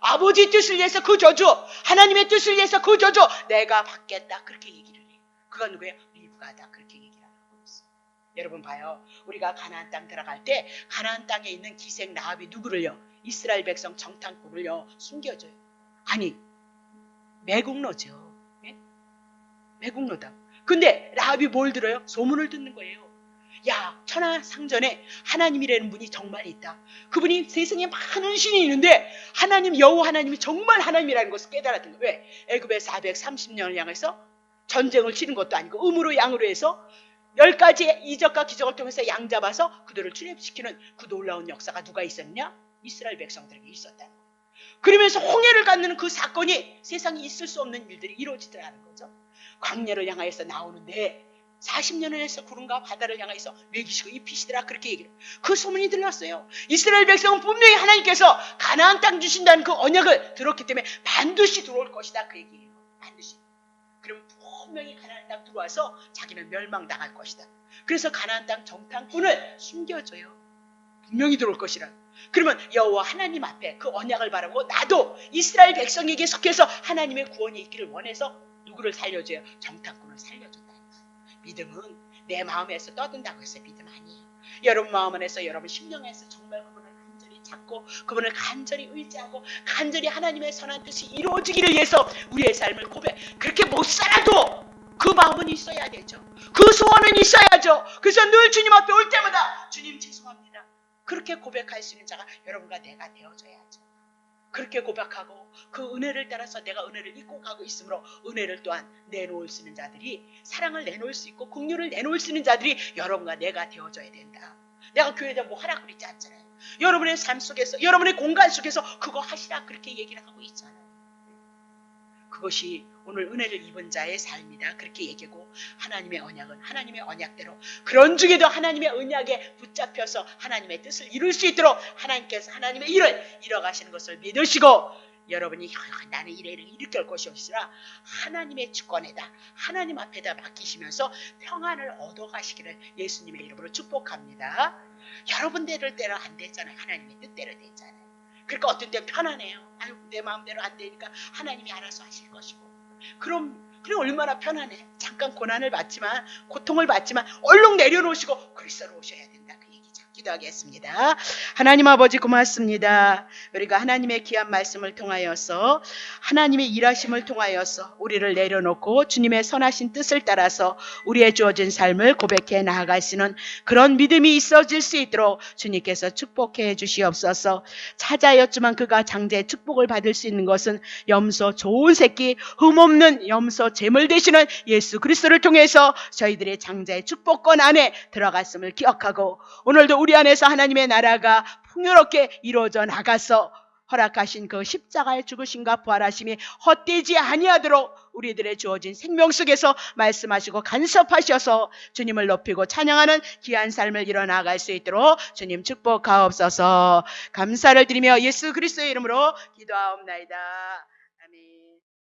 아버지 뜻을 위해서 그 저주 하나님의 뜻을 위해서 그 저주 내가 받겠다 그렇게 얘기를 해요. 그건 누구예요? 리브가다 그렇게 얘기를 하고 있어요. 여러분 봐요. 우리가 가나안 땅 들어갈 때 가나안 땅에 있는 기생 라합이 누구를요? 이스라엘 백성 정탐꾼을요 숨겨줘요. 아니 매국노죠. 예? 매국노다. 근데 라합이 뭘 들어요? 소문을 듣는 거예요. 야 천하상전에 하나님이라는 분이 정말 있다. 그분이 세상에 많은 신이 있는데 하나님 여호와 하나님이 정말 하나님이라는 것을 깨달았던 거예요. 왜? 애굽에 430년을 향해서 전쟁을 치른 것도 아니고 음으로 양으로 해서 10가지의 이적과 기적을 통해서 양 잡아서 그들을 출애굽시키는 그 놀라운 역사가 누가 있었냐? 이스라엘 백성들에게 있었다는 거예요. 그러면서 홍해를 갖는 그 사건이 세상에 있을 수 없는 일들이 이루어지더라는 거죠. 광야를 향하여서 나오는데 40년을 해서 구름과 바다를 향해서 먹이시고 입히시더라 그렇게 얘기를 해요. 그 소문이 들렸어요. 이스라엘 백성은 분명히 하나님께서 가나안 땅 주신다는 그 언약을 들었기 때문에 반드시 들어올 것이다 그 얘기예요. 반드시. 그럼 분명히 가나안 땅 들어와서 자기는 멸망당할 것이다. 그래서 가나안 땅 정탐꾼을 숨겨줘요. 분명히 들어올 것이라. 그러면 여호와 하나님 앞에 그 언약을 바라고 나도 이스라엘 백성에게 속해서 하나님의 구원이 있기를 원해서 누구를 살려줘요? 정탐꾼을 살려준다. 믿음은 내 마음에서 떠든다고 해서 믿음 아니에요. 여러분 마음 안에서 여러분 심령에서 정말 그분을 간절히 찾고 그분을 간절히 의지하고 간절히 하나님의 선한 뜻이 이루어지기를 위해서 우리의 삶을 고백. 그렇게 못 살아도 그 마음은 있어야 되죠. 그 소원은 있어야죠. 그래서 늘 주님 앞에 올 때마다 주님 죄송합니다. 그렇게 고백할 수 있는 자가 여러분과 내가 되어줘야죠. 그렇게 고백하고 그 은혜를 따라서 내가 은혜를 잊고 가고 있으므로 은혜를 또한 내놓을 수 있는 자들이 사랑을 내놓을 수 있고 긍휼을 내놓을 수 있는 자들이 여러분과 내가 되어줘야 된다. 내가 교회에다 뭐 하라 그랬지 않잖아요. 여러분의 삶 속에서 여러분의 공간 속에서 그거 하시라 그렇게 얘기를 하고 있잖아요. 그것이 오늘 은혜를 입은 자의 삶이다 그렇게 얘기하고 하나님의 언약은 하나님의 언약대로 그런 중에도 하나님의 언약에 붙잡혀서 하나님의 뜻을 이룰 수 있도록 하나님께서 하나님의 일을 이뤄가시는 것을 믿으시고 여러분이 나는 이래를 일으킬 것이 없으라 하나님의 주권에다 하나님 앞에다 맡기시면서 평안을 얻어가시기를 예수님의 이름으로 축복합니다. 여러분들 때는 안 됐잖아요. 하나님의 뜻대로 됐잖아요. 그러니까 어떤 때는 편안해요. 아유 내 마음대로 안 되니까 하나님이 알아서 하실 것이고 그럼 얼마나 편안해. 잠깐 고난을 받지만 고통을 받지만 얼른 내려놓으시고 그리스도로 오셔야 된다 그 얘기죠. 기도하겠습니다. 하나님 아버지 고맙습니다. 우리가 하나님의 귀한 말씀을 통하여서 하나님의 일하심을 통하여서 우리를 내려놓고 주님의 선하신 뜻을 따라서 우리의 주어진 삶을 고백해 나아갈 수 있는 그런 믿음이 있어질 수 있도록 주님께서 축복해 주시옵소서. 찾아였지만 그가 장자의 축복을 받을 수 있는 것은 염소 좋은 새끼 흠없는 염소 제물 되시는 예수 그리스도를 통해서 저희들의 장자의 축복권 안에 들어갔음을 기억하고 오늘도 우리 안에서 하나님의 나라가 풍요롭게 이루어져 나가서 허락하신 그 십자가의 죽으심과 부활하심이 헛되지 아니하도록 우리들의 주어진 생명 속에서 말씀하시고 간섭하셔서 주님을 높이고 찬양하는 귀한 삶을 이뤄나갈 수 있도록 주님 축복하옵소서. 감사를 드리며 예수 그리스도의 이름으로 기도하옵나이다.